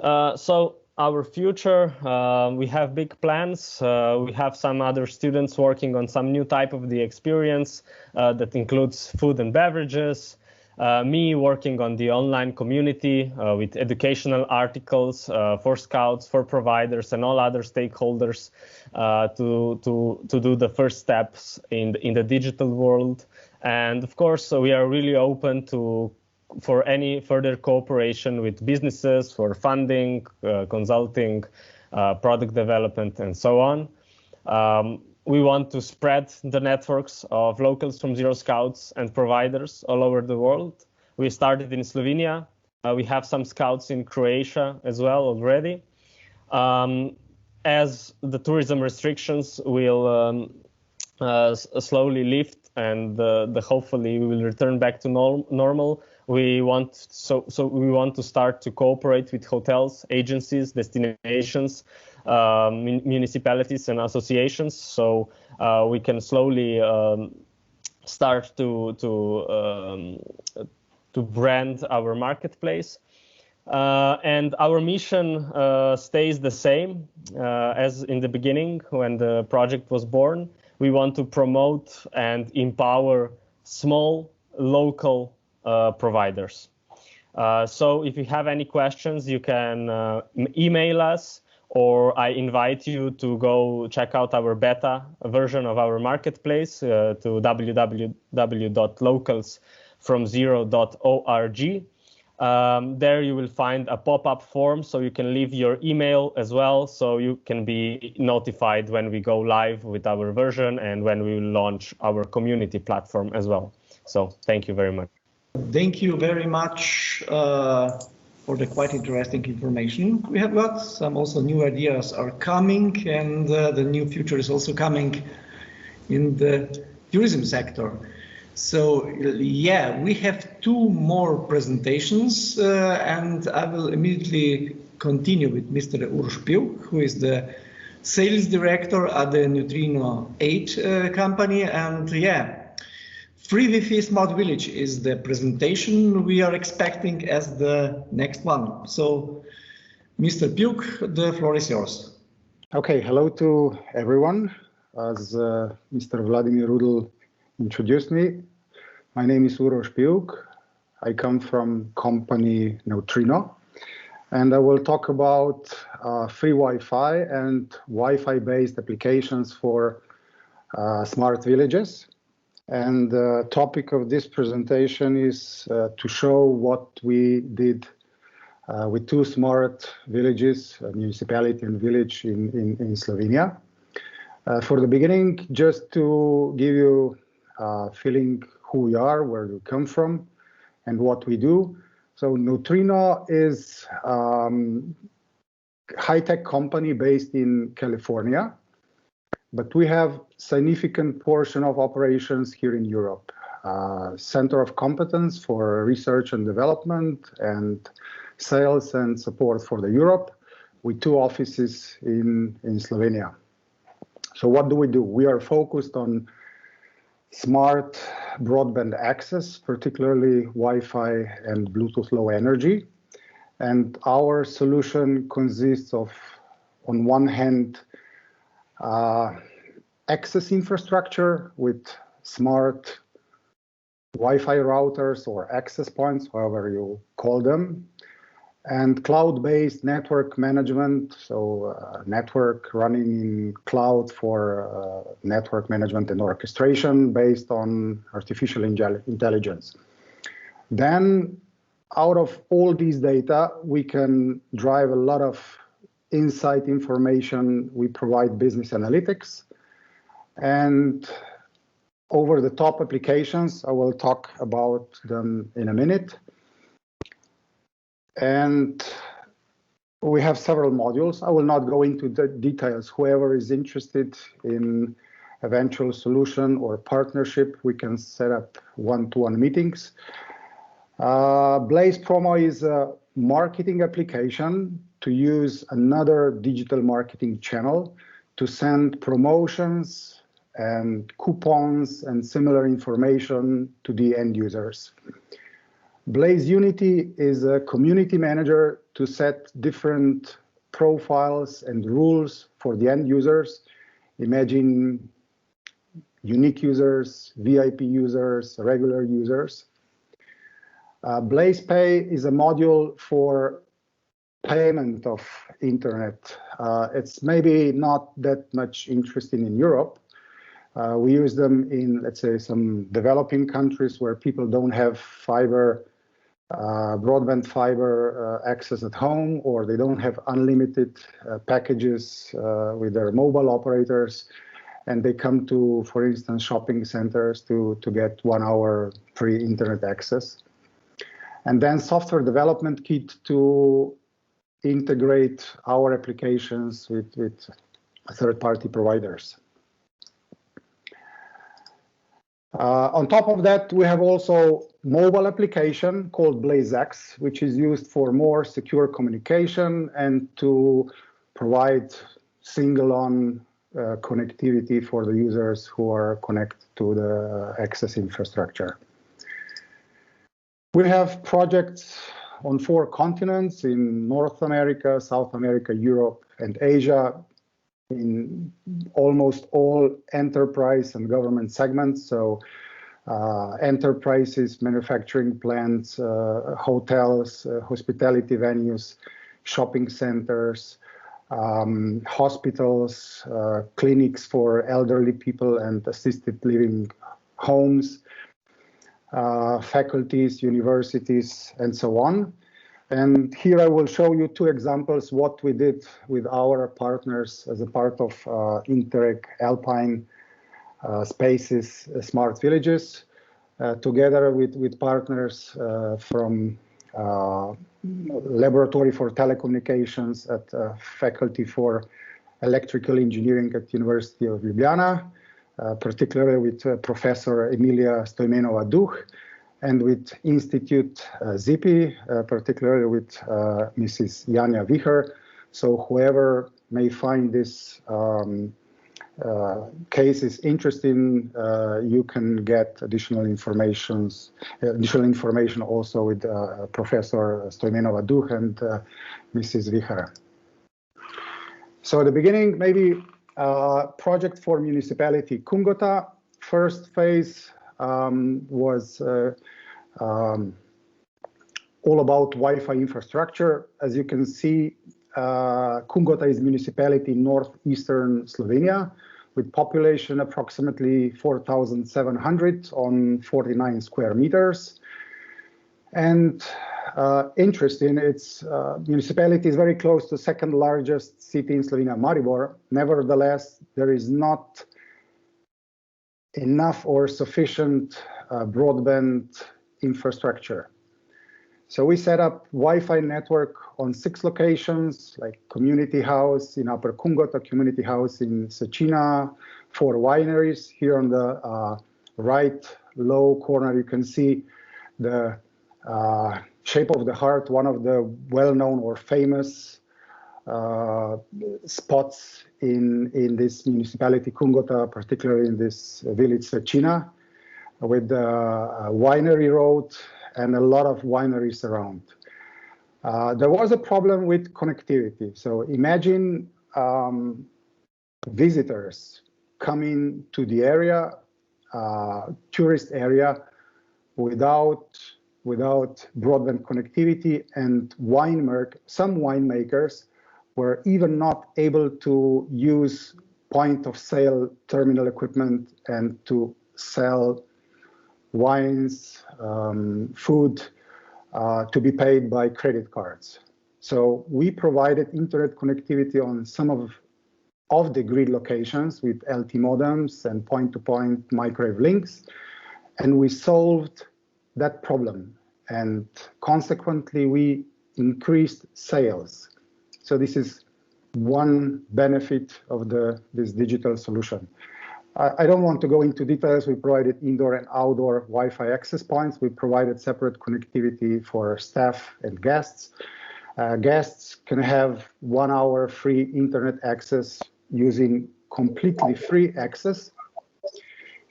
so our future, we have big plans. We have some other students working on some new type of the experience that includes food and beverages. Me working on the online community with educational articles for scouts, for providers, and all other stakeholders to do the first steps in the digital world. And of course, we are really open for any further cooperation with businesses for funding, consulting, product development, and so on. We want to spread the networks of locals from Zero Scouts and providers all over the world. We started in Slovenia. We have some scouts in Croatia as well already. As the tourism restrictions will slowly lift and hopefully we will return back to normal, we want to start to cooperate with hotels, agencies, destinations, municipalities and associations, so we can slowly start to brand our marketplace. And our mission stays the same as in the beginning when the project was born. We want to promote and empower small local providers. So if you have any questions, you can email us, or I invite you to go check out our beta version of our marketplace to www.localsfromzero.org. There you will find a pop-up form, so you can leave your email as well, so you can be notified when we go live with our version and when we will launch our community platform as well. So thank you very much. Thank you very much for the quite interesting information. We have got some also new ideas are coming, and the new future is also coming in the tourism sector. So yeah, we have two more presentations, and I will immediately continue with Mr. Uroš Pivk, who is the sales director at the Neutrino 8 company. And yeah, Free Wi-Fi Smart Village is the presentation we are expecting as the next one. So Mr. Pivk, the floor is yours. Okay, hello to everyone. As Mr. Vladimir Rudl introduced me, my name is Uroš Pivk. I come from company Neutrino, and I will talk about free Wi-Fi and Wi-Fi based applications for smart villages. And the topic of this presentation is to show what we did with 2 smart villages, a municipality and village in Slovenia. For the beginning, just to give you a feeling who we are, where we come from, and what we do. So Neutrino is a high-tech company based in California, but we have significant portion of operations here in Europe. Center of competence for research and development and sales and support for the Europe, with 2 offices in Slovenia. So what do? We are focused on smart broadband access, particularly Wi-Fi and Bluetooth Low Energy. And our solution consists of, on one hand, access infrastructure with smart Wi-Fi routers or access points, however you call them, and cloud-based network management, so network running in cloud for network management and orchestration based on artificial intelligence. Then, out of all these data, we can drive a lot of insight information. We provide business analytics and over-the-top applications. I will talk about them in a minute. And we have several modules. I will not go into the details. Whoever is interested in eventual solution or partnership, we can set up one-to-one meetings. Blaze Promo is a marketing application to use another digital marketing channel to send promotions and coupons and similar information to the end users. Blaze Unity is a community manager to set different profiles and rules for the end users. Imagine unique users, VIP users, regular users. Blaze Pay is a module for payment of internet. It's maybe not that much interesting in Europe. We use them in, let's say, some developing countries where people don't have fiber, broadband fiber access at home, or they don't have unlimited packages with their mobile operators, and they come to, for instance, shopping centers to get 1 hour free internet access. And then software development kit to integrate our applications with third-party providers. On top of that, we have also mobile application called BlazeX, which is used for more secure communication and to provide single-on connectivity for the users who are connected to the access infrastructure. We have projects on 4 continents, in North America, South America, Europe, and Asia, in almost all enterprise and government segments. So enterprises, manufacturing plants, hotels, hospitality venues, shopping centers, hospitals, clinics for elderly people and assisted living homes, faculties, universities, and so on. And here I will show you 2 examples what we did with our partners as a part of Interreg Alpine Spaces Smart Villages, together with partners from Laboratory for Telecommunications at Faculty for Electrical Engineering at University of Ljubljana, particularly with Professor Emilia Stojmenova-Duh, and with Institute ZIPI, particularly with Mrs. Janja Viher. So whoever may find this case is interesting, you can get additional information also with Professor Stojmenova-Duh and Mrs. Viher. So at the beginning, maybe project for municipality Kungota. First phase was all about Wi-Fi infrastructure. As you can see, Kungota is a municipality in northeastern Slovenia, with population approximately 4,700 on 49 square meters. And interesting, its municipality is very close to second largest city in Slovenia, Maribor. Nevertheless, there is not enough or sufficient broadband infrastructure. So we set up Wi-Fi network on 6 locations, like community house in Upper Kungota, community house in Secina, 4 wineries. Here on the right low corner, you can see the Shape of the Heart, one of the well-known or famous spots in this municipality, Kungota, particularly in this village Secina, with the winery road and a lot of wineries around. There was a problem with connectivity. So imagine visitors coming to the area, tourist area, without broadband connectivity, and some winemakers were even not able to use point of sale terminal equipment and to sell wines, food to be paid by credit cards. So we provided internet connectivity on some of the grid locations with LT modems and point-to-point microwave links, and we solved that problem. And consequently, we increased sales. So this is one benefit of this digital solution. I don't want to go into details. We provided indoor and outdoor Wi-Fi access points. We provided separate connectivity for staff and guests. Guests can have 1 hour free internet access using completely free access.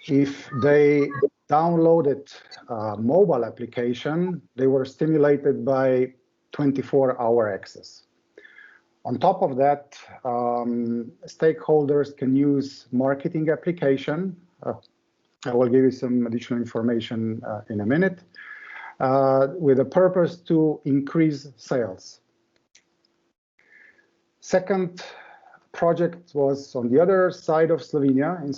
If they downloaded a mobile application, they were stimulated by 24-hour access. On top of that, stakeholders can use marketing application. I will give you some additional information in a minute, with a purpose to increase sales. Second project was on the other side of Slovenia, in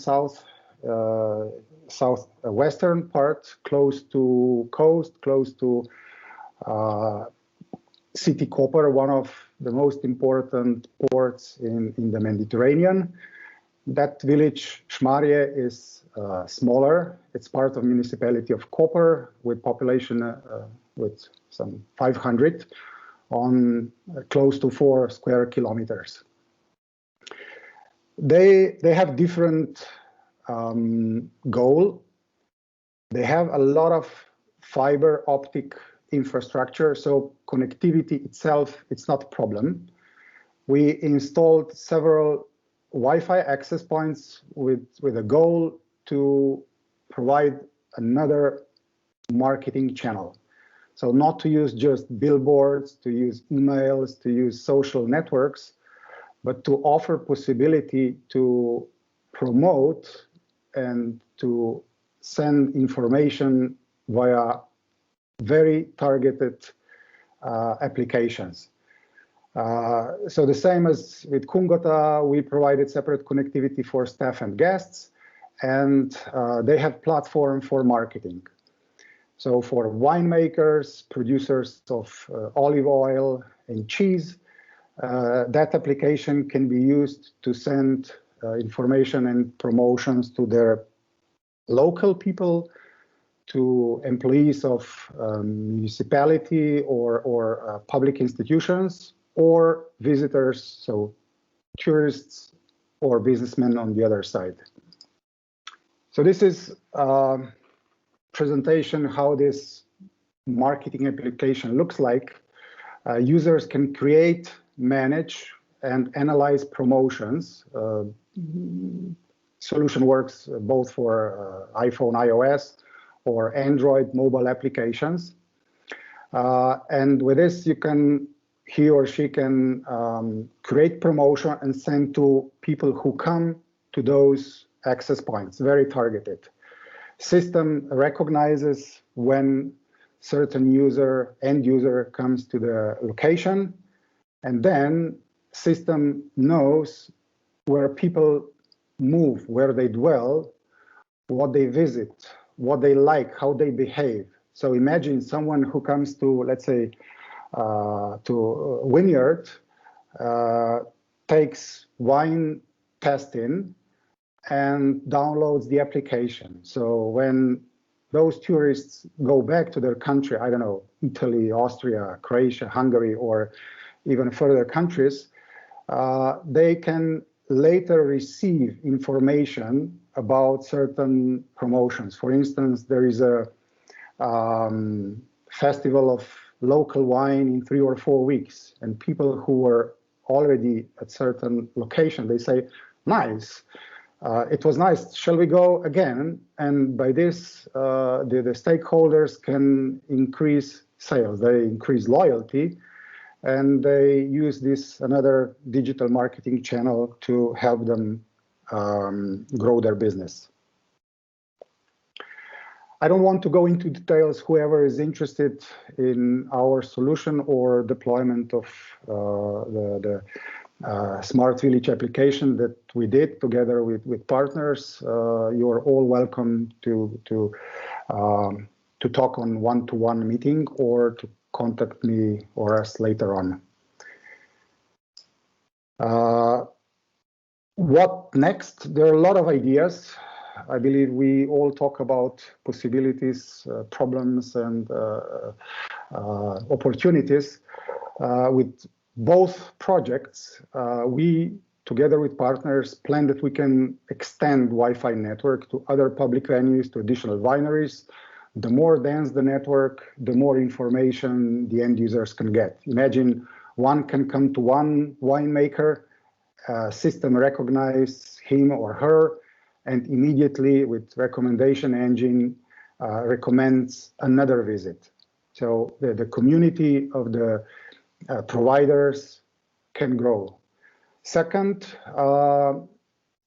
southwestern part, close to coast, close to city Koper, one of the most important ports in the Mediterranean. That village, Šmarje, is smaller. It's part of municipality of Koper, with population with some 500 on close to 4 square kilometers. They have different goal. They have a lot of fiber optic infrastructure, so connectivity itself, it's not a problem. We installed several Wi-Fi access points with a goal to provide another marketing channel. So not to use just billboards, to use emails, to use social networks, but to offer possibility to promote and to send information via very targeted applications. So the same as with Kungota, we provided separate connectivity for staff and guests, and they have platform for marketing. So for winemakers, producers of olive oil and cheese, that application can be used to send information and promotions to their local people, to employees of municipality or public institutions, or visitors, so tourists or businessmen on the other side. So this is a presentation how this marketing application looks like. Users can create, manage, and analyze promotions. Solution works both for iPhone, iOS, or Android mobile applications. And with this, he or she can create promotion and send to people who come to those access points, very targeted. System recognizes when certain end user comes to the location, and then system knows where people move, where they dwell, what they visit, what they like, how they behave. So imagine someone who comes to, let's say, to Vineyard, takes wine testing and downloads the application. So when those tourists go back to their country, I don't know, Italy, Austria, Croatia, Hungary, or even further countries, they can later receive information about certain promotions. For instance, there is a festival of local wine in 3 or 4 weeks, and people who were already at certain location, they say, nice, it was nice, shall we go again? And by this, the stakeholders can increase sales, they increase loyalty, and they use this another digital marketing channel to help them grow their business. I don't want to go into details. Whoever is interested in our solution or deployment of the smart village application that we did together with partners, you are all welcome to talk on one-to-one meeting or to contact me or us later on. What next? There are a lot of ideas. I believe we all talk about possibilities, problems, and opportunities. With both projects, we, together with partners, plan that we can extend Wi-Fi network to other public venues, to additional wineries. The more dense the network, the more information the end users can get. Imagine one can come to one winemaker, system recognize him or her, and immediately with recommendation engine recommends another visit. So the community of the providers can grow. Second,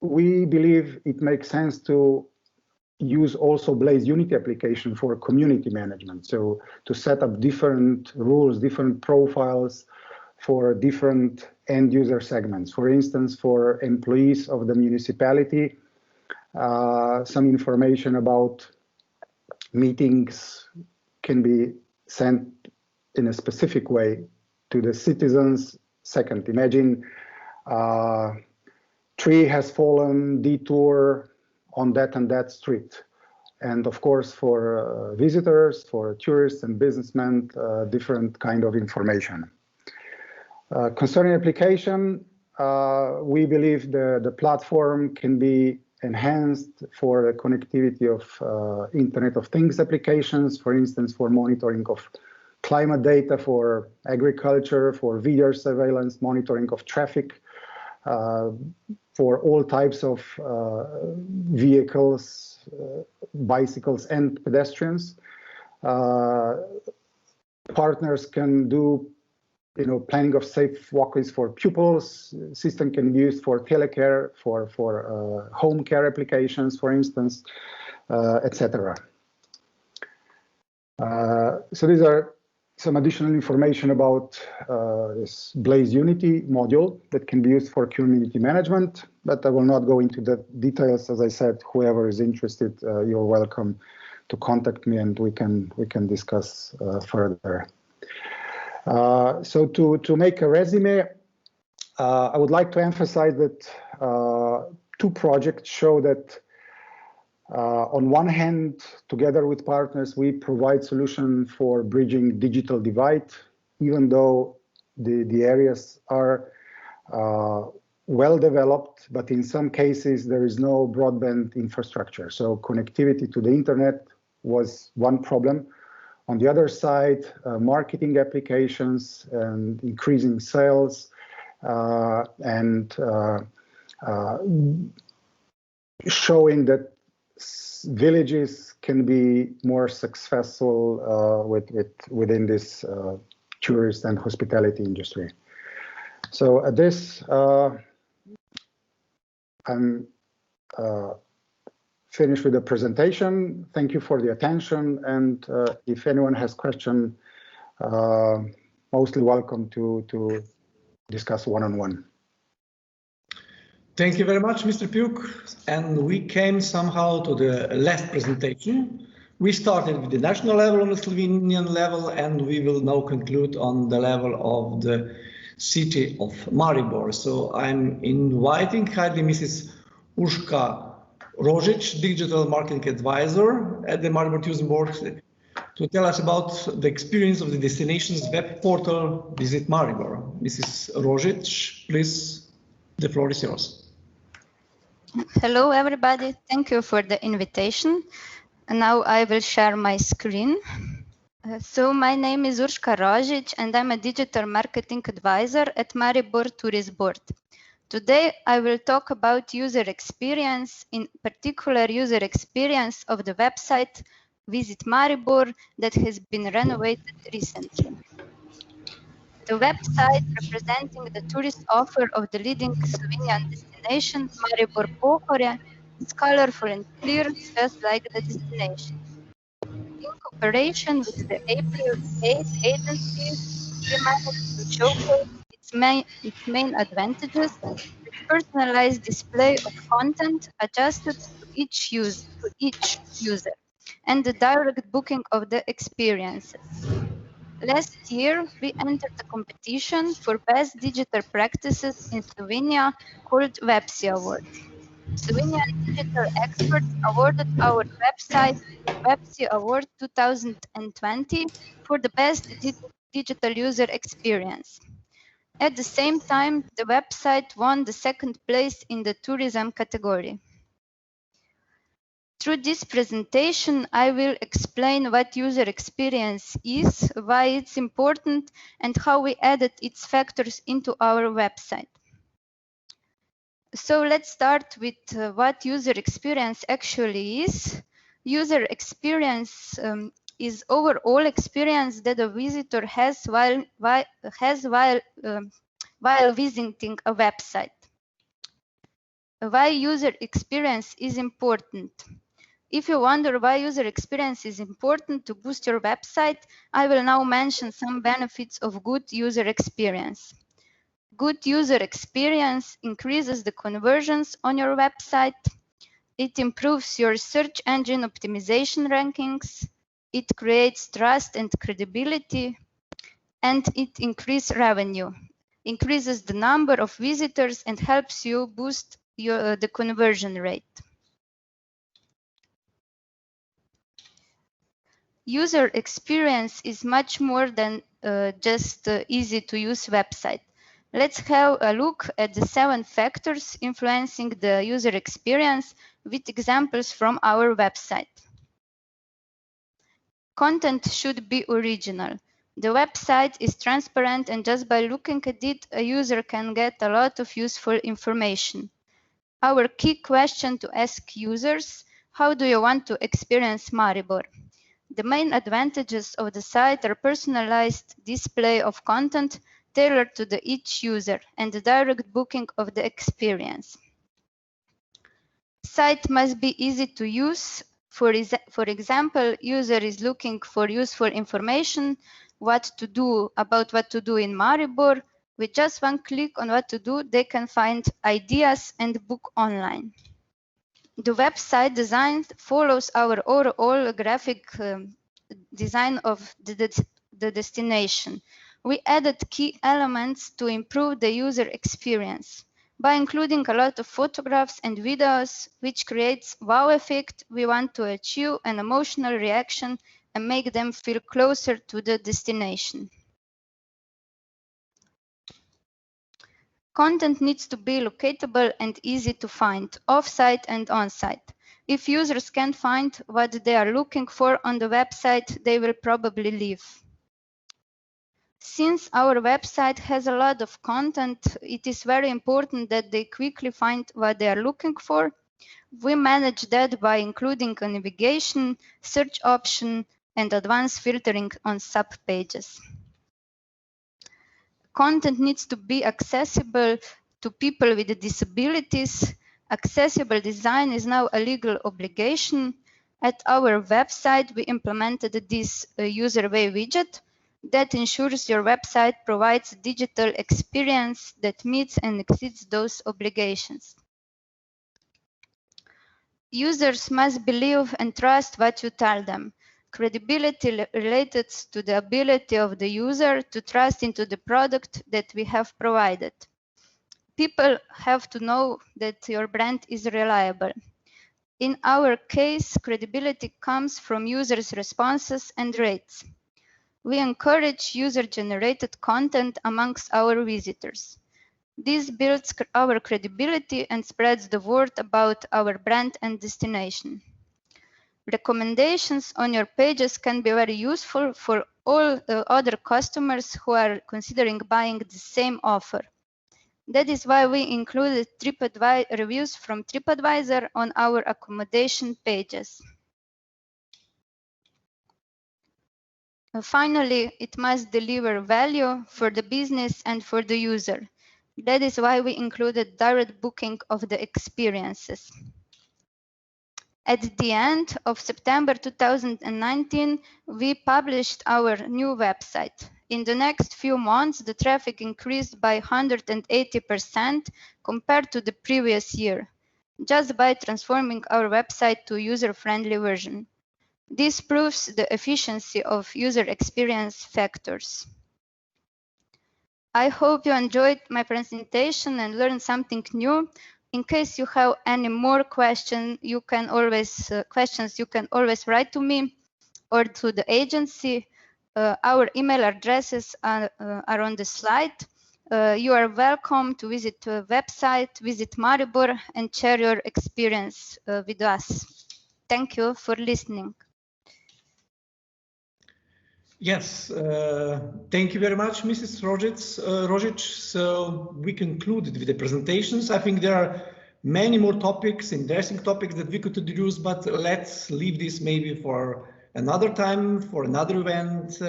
we believe it makes sense to use also Blaze Unity application for community management. So to set up different rules, different profiles for different end user segments. For instance, for employees of the municipality, some information about meetings can be sent in a specific way to the citizens. Second, imagine tree has fallen, detour on that and that street. And of course, for visitors, for tourists and businessmen, different kind of information. Concerning application, we believe the platform can be enhanced for the connectivity of Internet of Things applications, for instance, for monitoring of climate data, for agriculture, for video surveillance, monitoring of traffic, for all types of vehicles, bicycles and pedestrians. Partners can do planning of safe walkways for pupils. System can be used for telecare, for home care applications, for instance, etc. So these are some additional information about this Blaze Unity module that can be used for community management, but I will not go into the details. As I said, whoever is interested, you're welcome to contact me and we can discuss further. So to make a resume, I would like to emphasize that 2 projects show that on one hand, together with partners, we provide solution for bridging digital divide, even though the areas are well developed, but in some cases there is no broadband infrastructure. So connectivity to the internet was one problem. On the other side, marketing applications and increasing sales and showing that villages can be more successful within this tourist and hospitality industry. So at this, I'm finished with the presentation. Thank you for the attention. And if anyone has questions, mostly welcome to discuss one-on-one. Thank you very much, Mr. Puk. And we came somehow to the last presentation. We started with the national level, on the Slovenian level, and we will now conclude on the level of the city of Maribor. So I'm inviting kindly Mrs. Urška Rožić, Digital Marketing Advisor at the Maribor Tourism Board, to tell us about the experience of the destination's web portal, Visit Maribor. Mrs. Rožić, please, the floor is yours. Hello, everybody. Thank you for the invitation. And now I will share my screen. So my name is Urška Rožić, and I'm a digital marketing advisor at Maribor Tourist Board. Today, I will talk about user experience, in particular user experience of the website Visit Maribor that has been renovated recently. The website representing the tourist offer of the leading Slovenian destination, Maribor Pohorje, is colorful and clear, just like the destination. In cooperation with the April 8 agency, we managed to showcase its main advantages with personalized display of content adjusted to each user, and the direct booking of the experiences. Last year, we entered a competition for best digital practices in Slovenia called WebSI Award. Slovenian digital experts awarded our website the WebSI Award 2020 for the best digital user experience. At the same time, the website won the second place in the tourism category. Through this presentation, I will explain what user experience is, why it's important, and how we added its factors into our website. So let's start with what user experience actually is. User experience is overall experience that a visitor has while visiting a website. Why user experience is important? If you wonder why user experience is important to boost your website, I will now mention some benefits of good user experience. Good user experience increases the conversions on your website. It improves your search engine optimization rankings. It creates trust and credibility. And it increases revenue, increases the number of visitors, and helps you boost the conversion rate. User experience is much more than just easy to use website. Let's have a look at the 7 factors influencing the user experience with examples from our website. Content should be original. The website is transparent, and just by looking at it, a user can get a lot of useful information. Our key question to ask users: how do you want to experience Maribor? The main advantages of the site are personalized display of content tailored to each user and the direct booking of the experience. Site must be easy to use. For example, user is looking for useful information, what to do in Maribor. With just one click on what to do, they can find ideas and book online. The website design follows our overall graphic design of the destination. We added key elements to improve the user experience. By including a lot of photographs and videos, which creates wow effect, we want to achieve an emotional reaction and make them feel closer to the destination. Content needs to be locatable and easy to find, off-site and on-site. If users can't find what they are looking for on the website, they will probably leave. Since our website has a lot of content, it is very important that they quickly find what they are looking for. We manage that by including a navigation, search option, and advanced filtering on sub-pages. Content needs to be accessible to people with disabilities. Accessible design is now a legal obligation. At our website, we implemented this user way widget that ensures your website provides a digital experience that meets and exceeds those obligations. Users must believe and trust what you tell them. Credibility related to the ability of the user to trust into the product that we have provided. People have to know that your brand is reliable. In our case, credibility comes from users' responses and rates. We encourage user-generated content amongst our visitors. This builds our credibility and spreads the word about our brand and destination. Recommendations on your pages can be very useful for all the other customers who are considering buying the same offer. That is why we included reviews from TripAdvisor on our accommodation pages. Finally, it must deliver value for the business and for the user. That is why we included direct booking of the experiences. At the end of September 2019, we published our new website. In the next few months, the traffic increased by 180% compared to the previous year, just by transforming our website to a user-friendly version. This proves the efficiency of user experience factors. I hope you enjoyed my presentation and learned something new. In case you have any more questions, you can always write to me or to the agency. Our email addresses are on the slide. You are welcome to visit the website, visit Maribor, and share your experience with us. Thank you for listening. Yes, thank you very much, Mrs. Rožić. So we concluded with the presentations. I think there are many more topics, interesting topics that we could introduce, but let's leave this maybe for another time, for another event.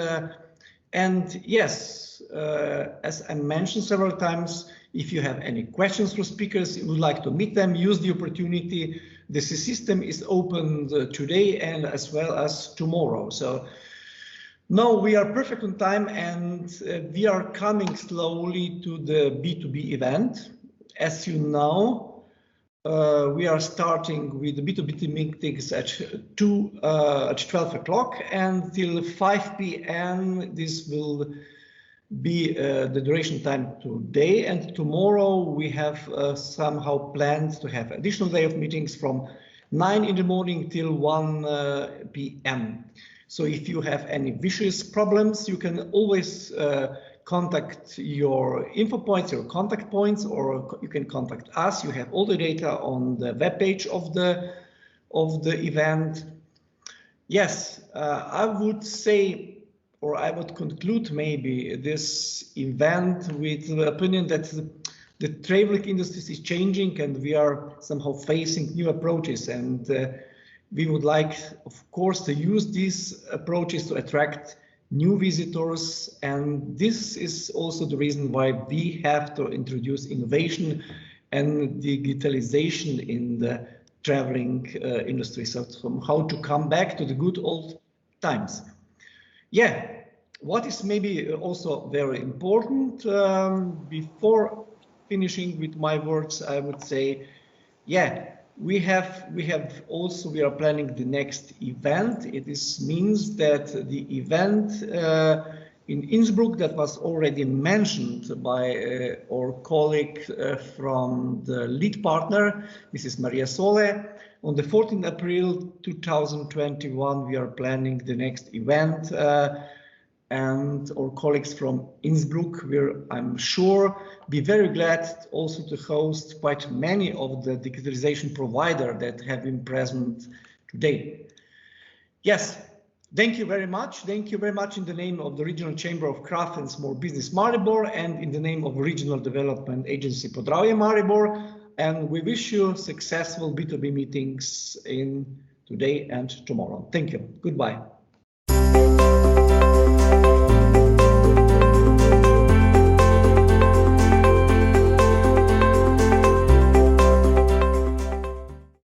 And yes, as I mentioned several times, if you have any questions for speakers, you would like to meet them, use the opportunity. The system is open today and as well as tomorrow. So now we are perfect on time, and we are coming slowly to the B2B event. As you know, we are starting with the B2B meetings at 12 o'clock until 5 p.m. This will be the duration time today, and tomorrow we have somehow planned to have additional day of meetings from 9 in the morning till 1 p.m. So if you have any vicious problems, you can always contact your info points, your contact points, or you can contact us. You have all the data on the webpage of the event. Yes, I would say, or I would conclude maybe this event with the opinion that the travel industry is changing and we are somehow facing new approaches, and we would like, of course, to use these approaches to attract new visitors, and this is also the reason why we have to introduce innovation and digitalization in the traveling industry. So from how to come back to the good old times. Yeah, what is maybe also very important, before finishing with my words, I would say, yeah, we are planning the next event. It means that the event in Innsbruck that was already mentioned by our colleague from the lead partner, Mrs. Maria Sole. On the 14th April 2021, we are planning the next event, and our colleagues from Innsbruck will, I'm sure, be very glad also to host quite many of the digitalization providers that have been present today. Yes, thank you very much. Thank you very much in the name of the Regional Chamber of Craft and Small Business Maribor and in the name of Regional Development Agency Podravje Maribor. And we wish you successful B2B meetings in today and tomorrow. Thank you. Goodbye.